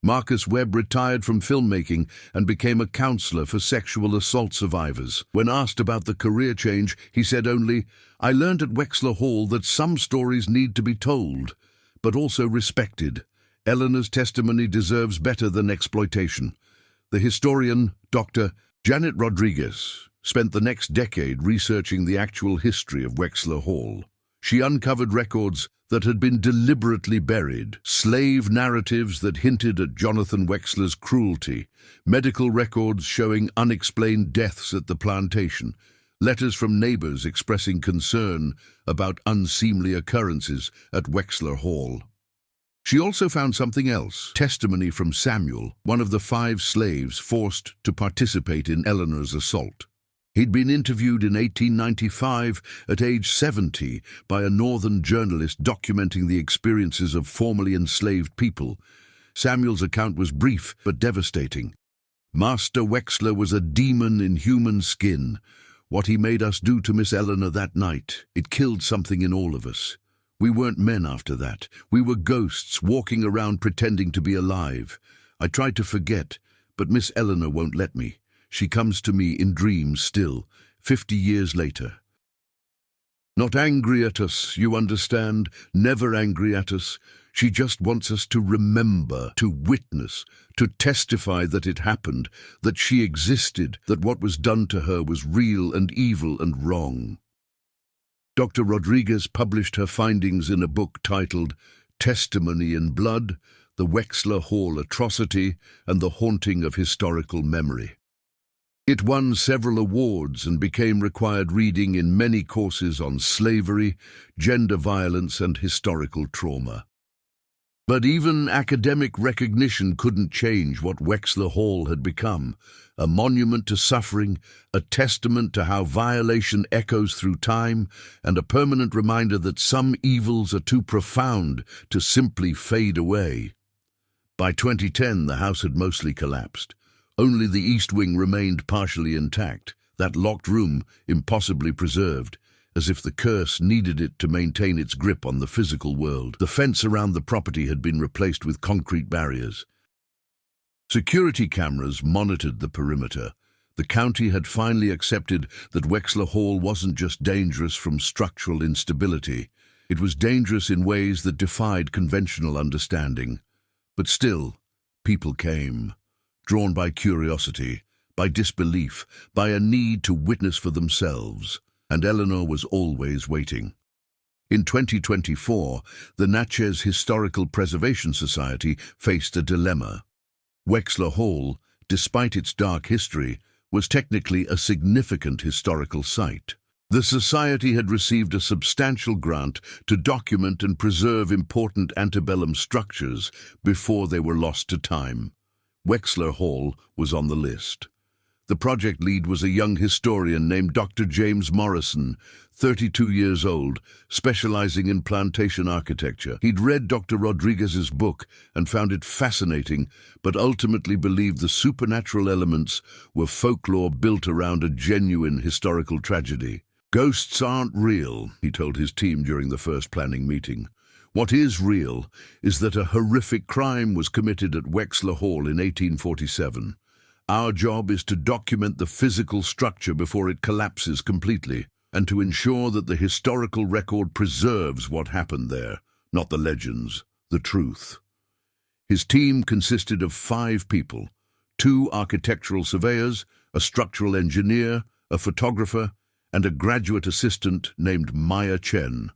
Marcus Webb retired from filmmaking and became a counselor for sexual assault survivors. When asked about the career change, he said only, "I learned at Wexler Hall that some stories need to be told, but also respected. Eleanor's testimony deserves better than exploitation." The historian, Dr. Janet Rodriguez, spent the next decade researching the actual history of Wexler Hall. She uncovered records that had been deliberately buried, slave narratives that hinted at Jonathan Wexler's cruelty, medical records showing unexplained deaths at the plantation, letters from neighbors expressing concern about unseemly occurrences at Wexler Hall. She also found something else: testimony from Samuel, one of the 5 slaves forced to participate in Eleanor's assault. He'd been interviewed in 1895 at age 70 by a northern journalist documenting the experiences of formerly enslaved people. Samuel's account was brief but devastating. Master Wexler was a demon in human skin. What he made us do to Miss Eleanor that night, it killed something in all of us. We weren't men after that. We were ghosts walking around pretending to be alive. I tried to forget, but Miss Eleanor won't let me. She comes to me in dreams still, 50 years later. Not angry at us, you understand? Never angry at us. She just wants us to remember, to witness, to testify that it happened, that she existed, that what was done to her was real and evil and wrong. Dr. Rodriguez published her findings in a book titled Testimony in Blood, The Wexler Hall Atrocity and the Haunting of Historical Memory. It won several awards and became required reading in many courses on slavery, gender violence, and historical trauma. But even academic recognition couldn't change what Wexler Hall had become, a monument to suffering, a testament to how violation echoes through time, and a permanent reminder that some evils are too profound to simply fade away. By 2010, the house had mostly collapsed. Only the east wing remained partially intact, that locked room impossibly preserved, as if the curse needed it to maintain its grip on the physical world. The fence around the property had been replaced with concrete barriers. Security cameras monitored the perimeter. The county had finally accepted that Wexler Hall wasn't just dangerous from structural instability. It was dangerous in ways that defied conventional understanding. But still, people came, drawn by curiosity, by disbelief, by a need to witness for themselves. And Eleanor was always waiting. In 2024, the Natchez Historical Preservation Society faced a dilemma. Wexler Hall, despite its dark history, was technically a significant historical site. The society had received a substantial grant to document and preserve important antebellum structures before they were lost to time. Wexler Hall was on the list. The project lead was a young historian named Dr. James Morrison, 32 years old, specializing in plantation architecture. He'd read Dr. Rodriguez's book and found it fascinating, but ultimately believed the supernatural elements were folklore built around a genuine historical tragedy. "Ghosts aren't real," he told his team during the first planning meeting. "What is real is that a horrific crime was committed at Wexler Hall in 1847. Our job is to document the physical structure before it collapses completely, and to ensure that the historical record preserves what happened there, not the legends, the truth." His team consisted of 5 people, 2 architectural surveyors, a structural engineer, a photographer, and a graduate assistant named Maya Chen.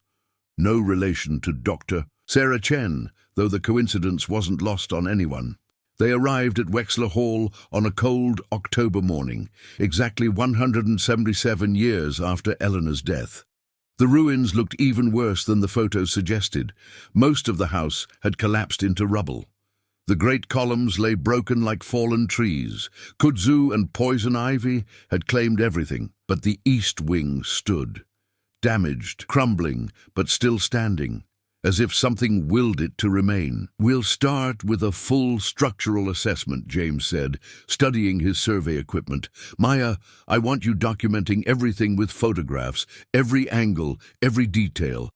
No relation to Dr. Sarah Chen, though the coincidence wasn't lost on anyone. They arrived at Wexler Hall on a cold October morning, exactly 177 years after Eleanor's death. The ruins looked even worse than the photos suggested. Most of the house had collapsed into rubble. The great columns lay broken like fallen trees. Kudzu and poison ivy had claimed everything, but the east wing stood, damaged, crumbling, but still standing, as if something willed it to remain. "We'll start with a full structural assessment," James said, studying his survey equipment. "Maya, I want you documenting everything with photographs, every angle, every detail.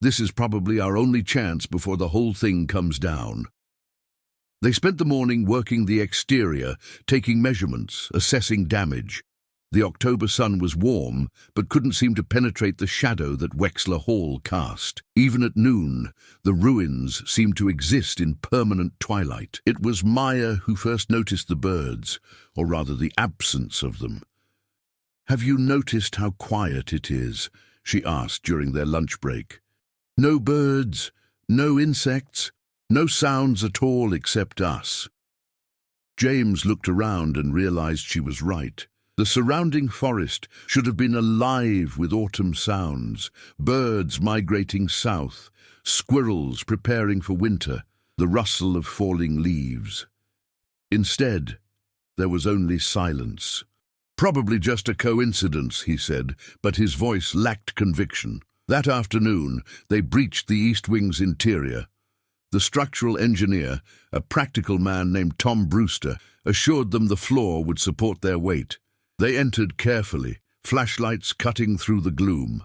This is probably our only chance before the whole thing comes down." They spent the morning working the exterior, taking measurements, assessing damage. The October sun was warm, but couldn't seem to penetrate the shadow that Wexler Hall cast. Even at noon, the ruins seemed to exist in permanent twilight. It was Maya who first noticed the birds, or rather the absence of them. "Have you noticed how quiet it is?" she asked during their lunch break. "No birds, no insects, no sounds at all except us." James looked around and realized she was right. The surrounding forest should have been alive with autumn sounds, birds migrating south, squirrels preparing for winter, the rustle of falling leaves. Instead, there was only silence. "Probably just a coincidence," he said, but his voice lacked conviction. That afternoon, they breached the East Wing's interior. The structural engineer, a practical man named Tom Brewster, assured them the floor would support their weight. They entered carefully, flashlights cutting through the gloom.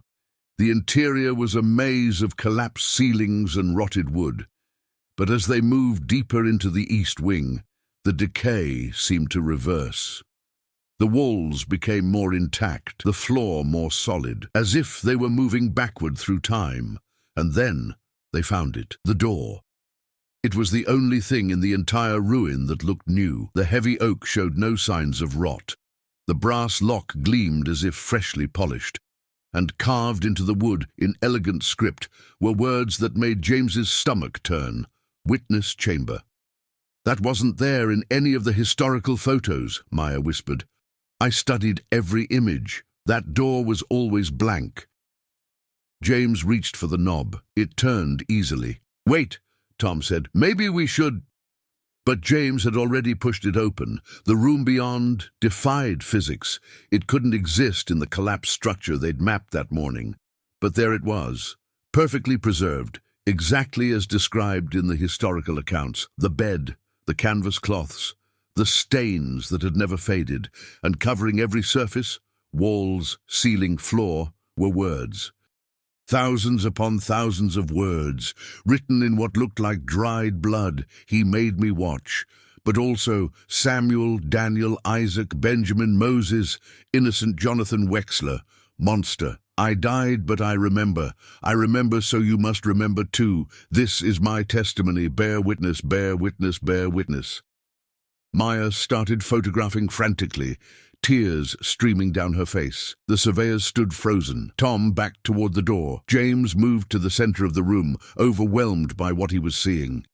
The interior was a maze of collapsed ceilings and rotted wood. But as they moved deeper into the east wing, the decay seemed to reverse. The walls became more intact, the floor more solid, as if they were moving backward through time. And then they found it, the door. It was the only thing in the entire ruin that looked new. The heavy oak showed no signs of rot. The brass lock gleamed as if freshly polished. And carved into the wood in elegant script were words that made James's stomach turn. Witness chamber. That wasn't there in any of the historical photos, Maya whispered. I studied every image. That door was always blank. James reached for the knob. It turned easily. Wait, Tom said. Maybe we should... But James had already pushed it open. The room beyond defied physics. It couldn't exist in the collapsed structure they'd mapped that morning. But there it was, perfectly preserved, exactly as described in the historical accounts. The bed, the canvas cloths, the stains that had never faded, and covering every surface, walls, ceiling, floor, were words. Thousands upon thousands of words, written in what looked like dried blood. He made me watch. But also Samuel, Daniel, Isaac, Benjamin, Moses, innocent Jonathan Wexler, monster. I died, but I remember. I remember, so you must remember too. This is my testimony. Bear witness, bear witness, bear witness. Maya started photographing frantically, tears streaming down her face. The surveyors stood frozen. Tom backed toward the door. James moved to the center of the room, overwhelmed by what he was seeing.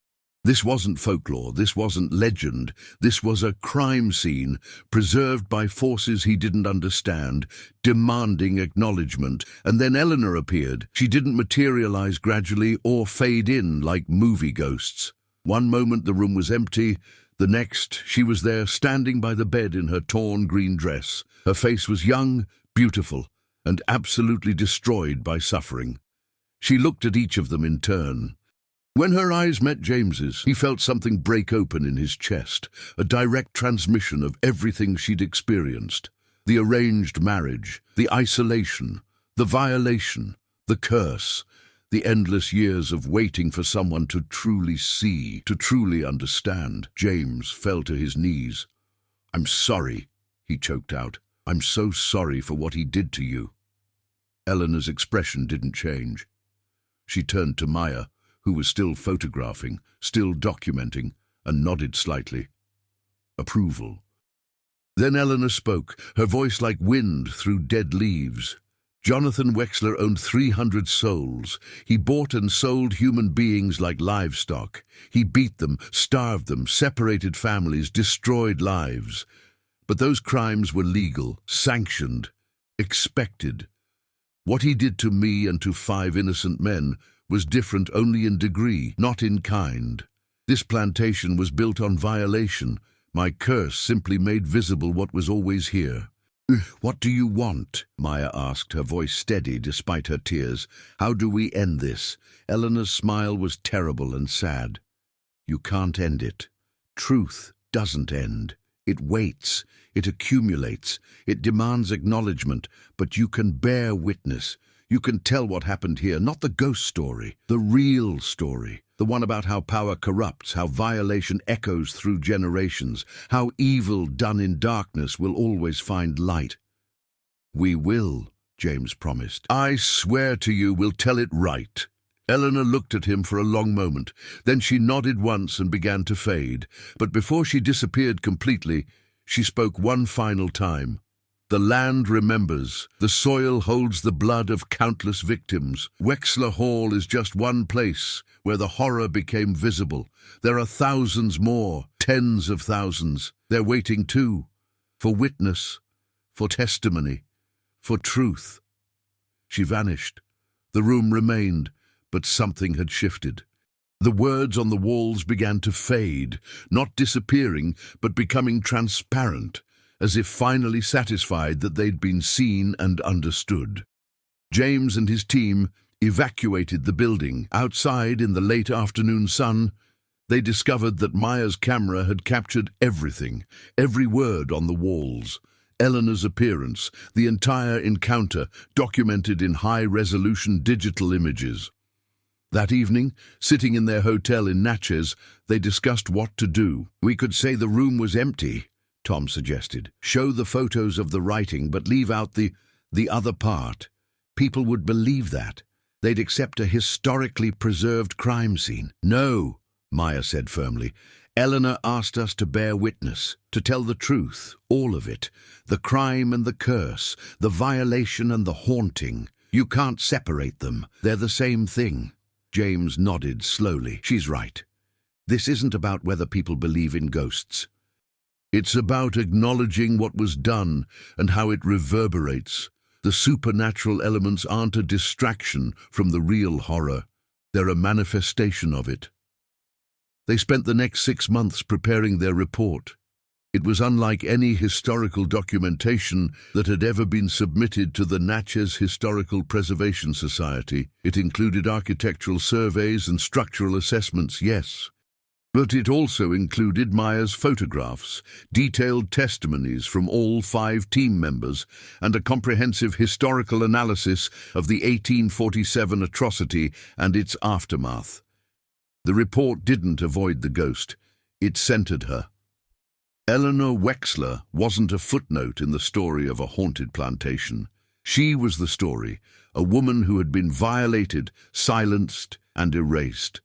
This wasn't folklore, this wasn't legend, this was a crime scene, preserved by forces he didn't understand, demanding acknowledgement. And then Eleanor appeared. She didn't materialize gradually or fade in like movie ghosts. One moment the room was empty, the next, she was there, standing by the bed in her torn green dress. Her face was young, beautiful, and absolutely destroyed by suffering. She looked at each of them in turn. When her eyes met James's, he felt something break open in his chest, a direct transmission of everything she'd experienced. The arranged marriage, the isolation, the violation, the curse, the endless years of waiting for someone to truly see, to truly understand. James fell to his knees. I'm sorry, he choked out. I'm so sorry for what he did to you. Eleanor's expression didn't change. She turned to Maya, who was still photographing, still documenting, and nodded slightly. Approval. Then Eleanor spoke, her voice like wind through dead leaves. Jonathan Wexler owned 300 souls. He bought and sold human beings like livestock. He beat them, starved them, separated families, destroyed lives. But those crimes were legal, sanctioned, expected. What he did to me and to 5 innocent men was different only in degree, not in kind. This plantation was built on violation. My curse simply made visible what was always here. What do you want? Maya asked, her voice steady despite her tears. How do we end this? Eleanor's smile was terrible and sad. You can't end it. Truth doesn't end. It waits. It accumulates. It demands acknowledgement. But you can bear witness. You can tell what happened here, not the ghost story, the real story. The one about how power corrupts, how violation echoes through generations, how evil done in darkness will always find light. We will, James promised. I swear to you we'll tell it right. Eleanor looked at him for a long moment. Then she nodded once and began to fade. But before she disappeared completely, she spoke one final time. The land remembers. The soil holds the blood of countless victims. Wexler Hall is just one place where the horror became visible. There are thousands more, tens of thousands. They're waiting too, for witness, for testimony, for truth. She vanished. The room remained, but something had shifted. The words on the walls began to fade, not disappearing, but becoming transparent, as if finally satisfied that they'd been seen and understood. James and his team, evacuated the building. Outside, in the late afternoon sun, they discovered that Maya's camera had captured everything, every word on the walls. Eleanor's appearance, the entire encounter, documented in high-resolution digital images. That evening, sitting in their hotel in Natchez, they discussed what to do. "We could say the room was empty," Tom suggested. "Show the photos of the writing, but leave out the other part. People would believe that. They'd accept a historically preserved crime scene." "No," Maya said firmly. "Eleanor asked us to bear witness, to tell the truth, all of it. The crime and the curse, the violation and the haunting. You can't separate them. They're the same thing." James nodded slowly. "She's right. This isn't about whether people believe in ghosts. It's about acknowledging what was done and how it reverberates. The supernatural elements aren't a distraction from the real horror. They're a manifestation of it." They spent the next 6 months preparing their report. It was unlike any historical documentation that had ever been submitted to the Natchez Historical Preservation Society. It included architectural surveys and structural assessments, yes. But it also included Maya's photographs, detailed testimonies from all 5 team members, and a comprehensive historical analysis of the 1847 atrocity and its aftermath. The report didn't avoid the ghost. It centered her. Eleanor Wexler wasn't a footnote in the story of a haunted plantation. She was the story, a woman who had been violated, silenced, and erased,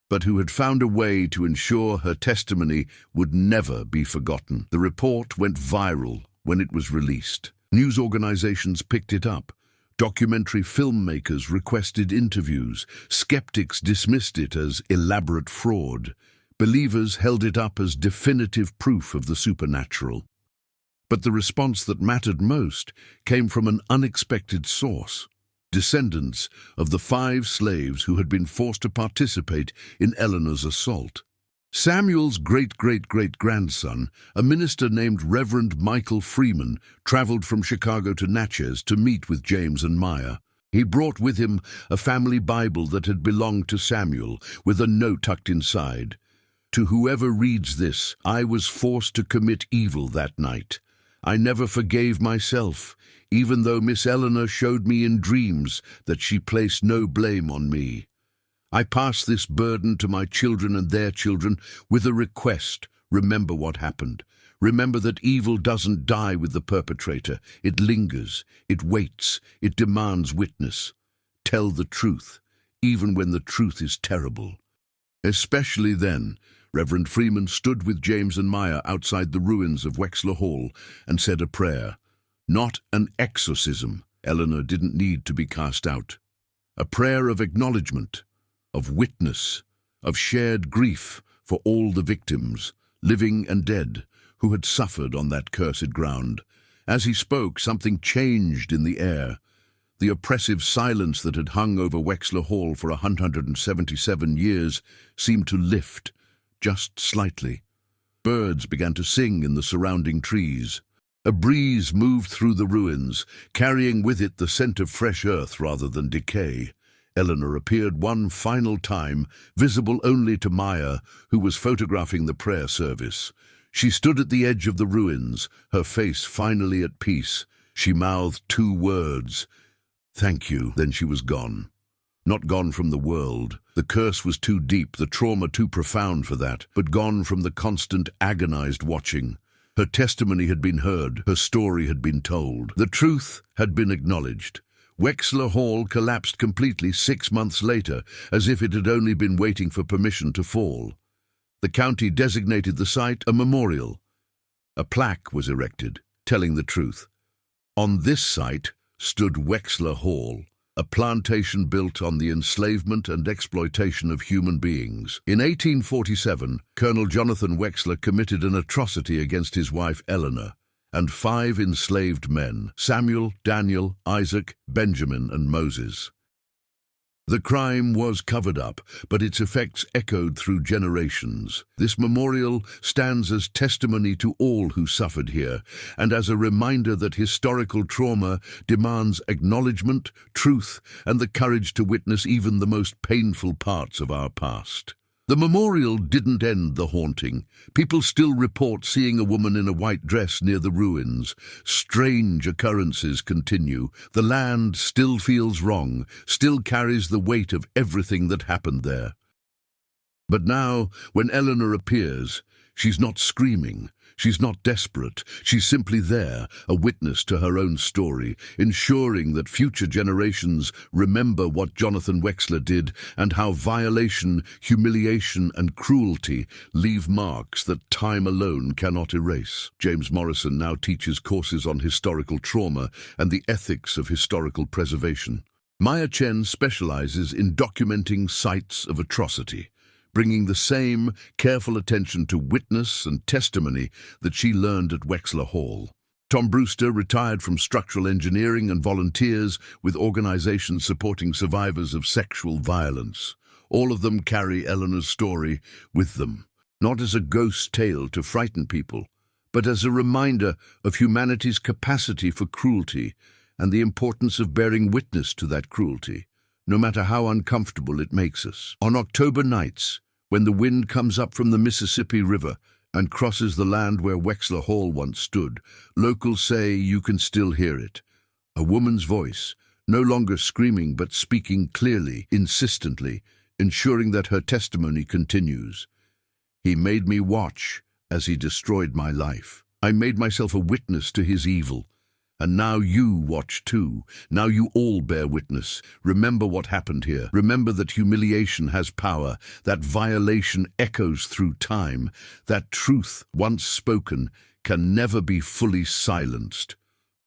but who had found a way to ensure her testimony would never be forgotten. The report went viral when it was released. News organizations picked it up. Documentary filmmakers requested interviews. Skeptics dismissed it as elaborate fraud. Believers held it up as definitive proof of the supernatural. But the response that mattered most came from an unexpected source: descendants of the 5 slaves who had been forced to participate in Eleanor's assault. Samuel's great-great-great-grandson, a minister named Reverend Michael Freeman, traveled from Chicago to Natchez to meet with James and Maya. He brought with him a family Bible that had belonged to Samuel, with a note tucked inside. "To whoever reads this, I was forced to commit evil that night. I never forgave myself, even though Miss Eleanor showed me in dreams that she placed no blame on me. I pass this burden to my children and their children with a request: remember what happened. Remember that evil doesn't die with the perpetrator. It lingers, it waits, it demands witness. Tell the truth, even when the truth is terrible." Especially then, Reverend Freeman stood with James and Maya outside the ruins of Wexler Hall and said a prayer. Not an exorcism. Eleanor didn't need to be cast out. A prayer of acknowledgement, of witness, of shared grief for all the victims, living and dead, who had suffered on that cursed ground. As he spoke, something changed in the air. The oppressive silence that had hung over Wexler Hall for 177 years seemed to lift, just slightly. Birds began to sing in the surrounding trees. A breeze moved through the ruins, carrying with it the scent of fresh earth rather than decay. Eleanor appeared one final time, visible only to Maya, who was photographing the prayer service. She stood at the edge of the ruins, her face finally at peace. She mouthed 2 words: "Thank you." Then she was gone. Not gone from the world. The curse was too deep, the trauma too profound for that, but gone from the constant, agonized watching. Her testimony had been heard, her story had been told. The truth had been acknowledged. Wexler Hall collapsed completely 6 months later, as if it had only been waiting for permission to fall. The county designated the site a memorial. A plaque was erected, telling the truth. On this site stood Wexler Hall, a plantation built on the enslavement and exploitation of human beings. In 1847, Colonel Jonathan Wexler committed an atrocity against his wife Eleanor and 5 enslaved men: Samuel, Daniel, Isaac, Benjamin, and Moses. The crime was covered up, but its effects echoed through generations. This memorial stands as testimony to all who suffered here, and as a reminder that historical trauma demands acknowledgement, truth, and the courage to witness even the most painful parts of our past. The memorial didn't end the haunting. People still report seeing a woman in a white dress near the ruins. Strange occurrences continue. The land still feels wrong, still carries the weight of everything that happened there. But now, when Eleanor appears, she's not screaming. She's not desperate. She's simply there, a witness to her own story, ensuring that future generations remember what Jonathan Wexler did and how violation, humiliation, and cruelty leave marks that time alone cannot erase. James Morrison now teaches courses on historical trauma and the ethics of historical preservation. Maya Chen specializes in documenting sites of atrocity, bringing the same careful attention to witness and testimony that she learned at Wexler Hall. Tom Brewster retired from structural engineering and volunteers with organizations supporting survivors of sexual violence. All of them carry Eleanor's story with them, not as a ghost tale to frighten people, but as a reminder of humanity's capacity for cruelty and the importance of bearing witness to that cruelty, no matter how uncomfortable it makes us. On October nights, when the wind comes up from the Mississippi River and crosses the land where Wexler Hall once stood, locals say you can still hear it. A woman's voice, no longer screaming but speaking clearly, insistently, ensuring that her testimony continues. He made me watch as he destroyed my life. I made myself a witness to his evil. And now you watch too. Now you all bear witness. Remember what happened here. Remember that humiliation has power, that violation echoes through time, that truth, once spoken, can never be fully silenced.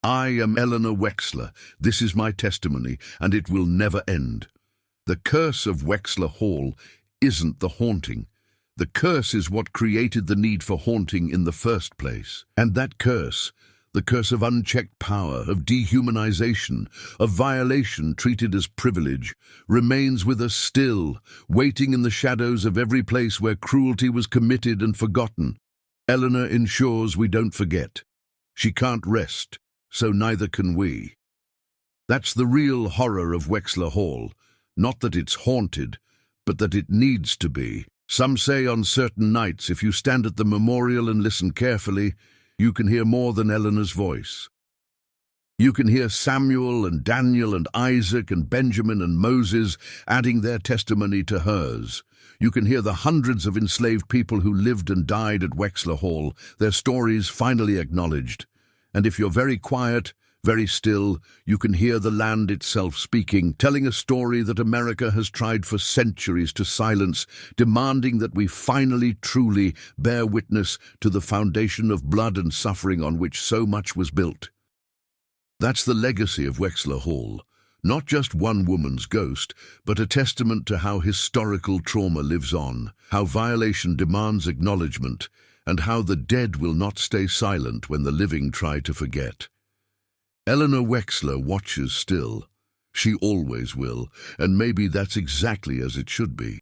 I am Eleanor Wexler. This is my testimony, and it will never end. The curse of Wexler Hall isn't the haunting. The curse is what created the need for haunting in the first place. And that curse, the curse of unchecked power, of dehumanization, of violation treated as privilege, remains with us still, waiting in the shadows of every place where cruelty was committed and forgotten. Eleanor ensures we don't forget. She can't rest, so neither can we. That's the real horror of Wexler Hall. Not that it's haunted, but that it needs to be. Some say on certain nights, if you stand at the memorial and listen carefully, you can hear more than Eleanor's voice. You can hear Samuel and Daniel and Isaac and Benjamin and Moses adding their testimony to hers. You can hear the hundreds of enslaved people who lived and died at Wexler Hall, their stories finally acknowledged. And if you're very quiet, very still, you can hear the land itself speaking, telling a story that America has tried for centuries to silence, demanding that we finally truly bear witness to the foundation of blood and suffering on which so much was built. That's the legacy of Wexler Hall. Not just one woman's ghost, but a testament to how historical trauma lives on, how violation demands acknowledgement, and how the dead will not stay silent when the living try to forget. Eleanor Wexler watches still. She always will, and maybe that's exactly as it should be.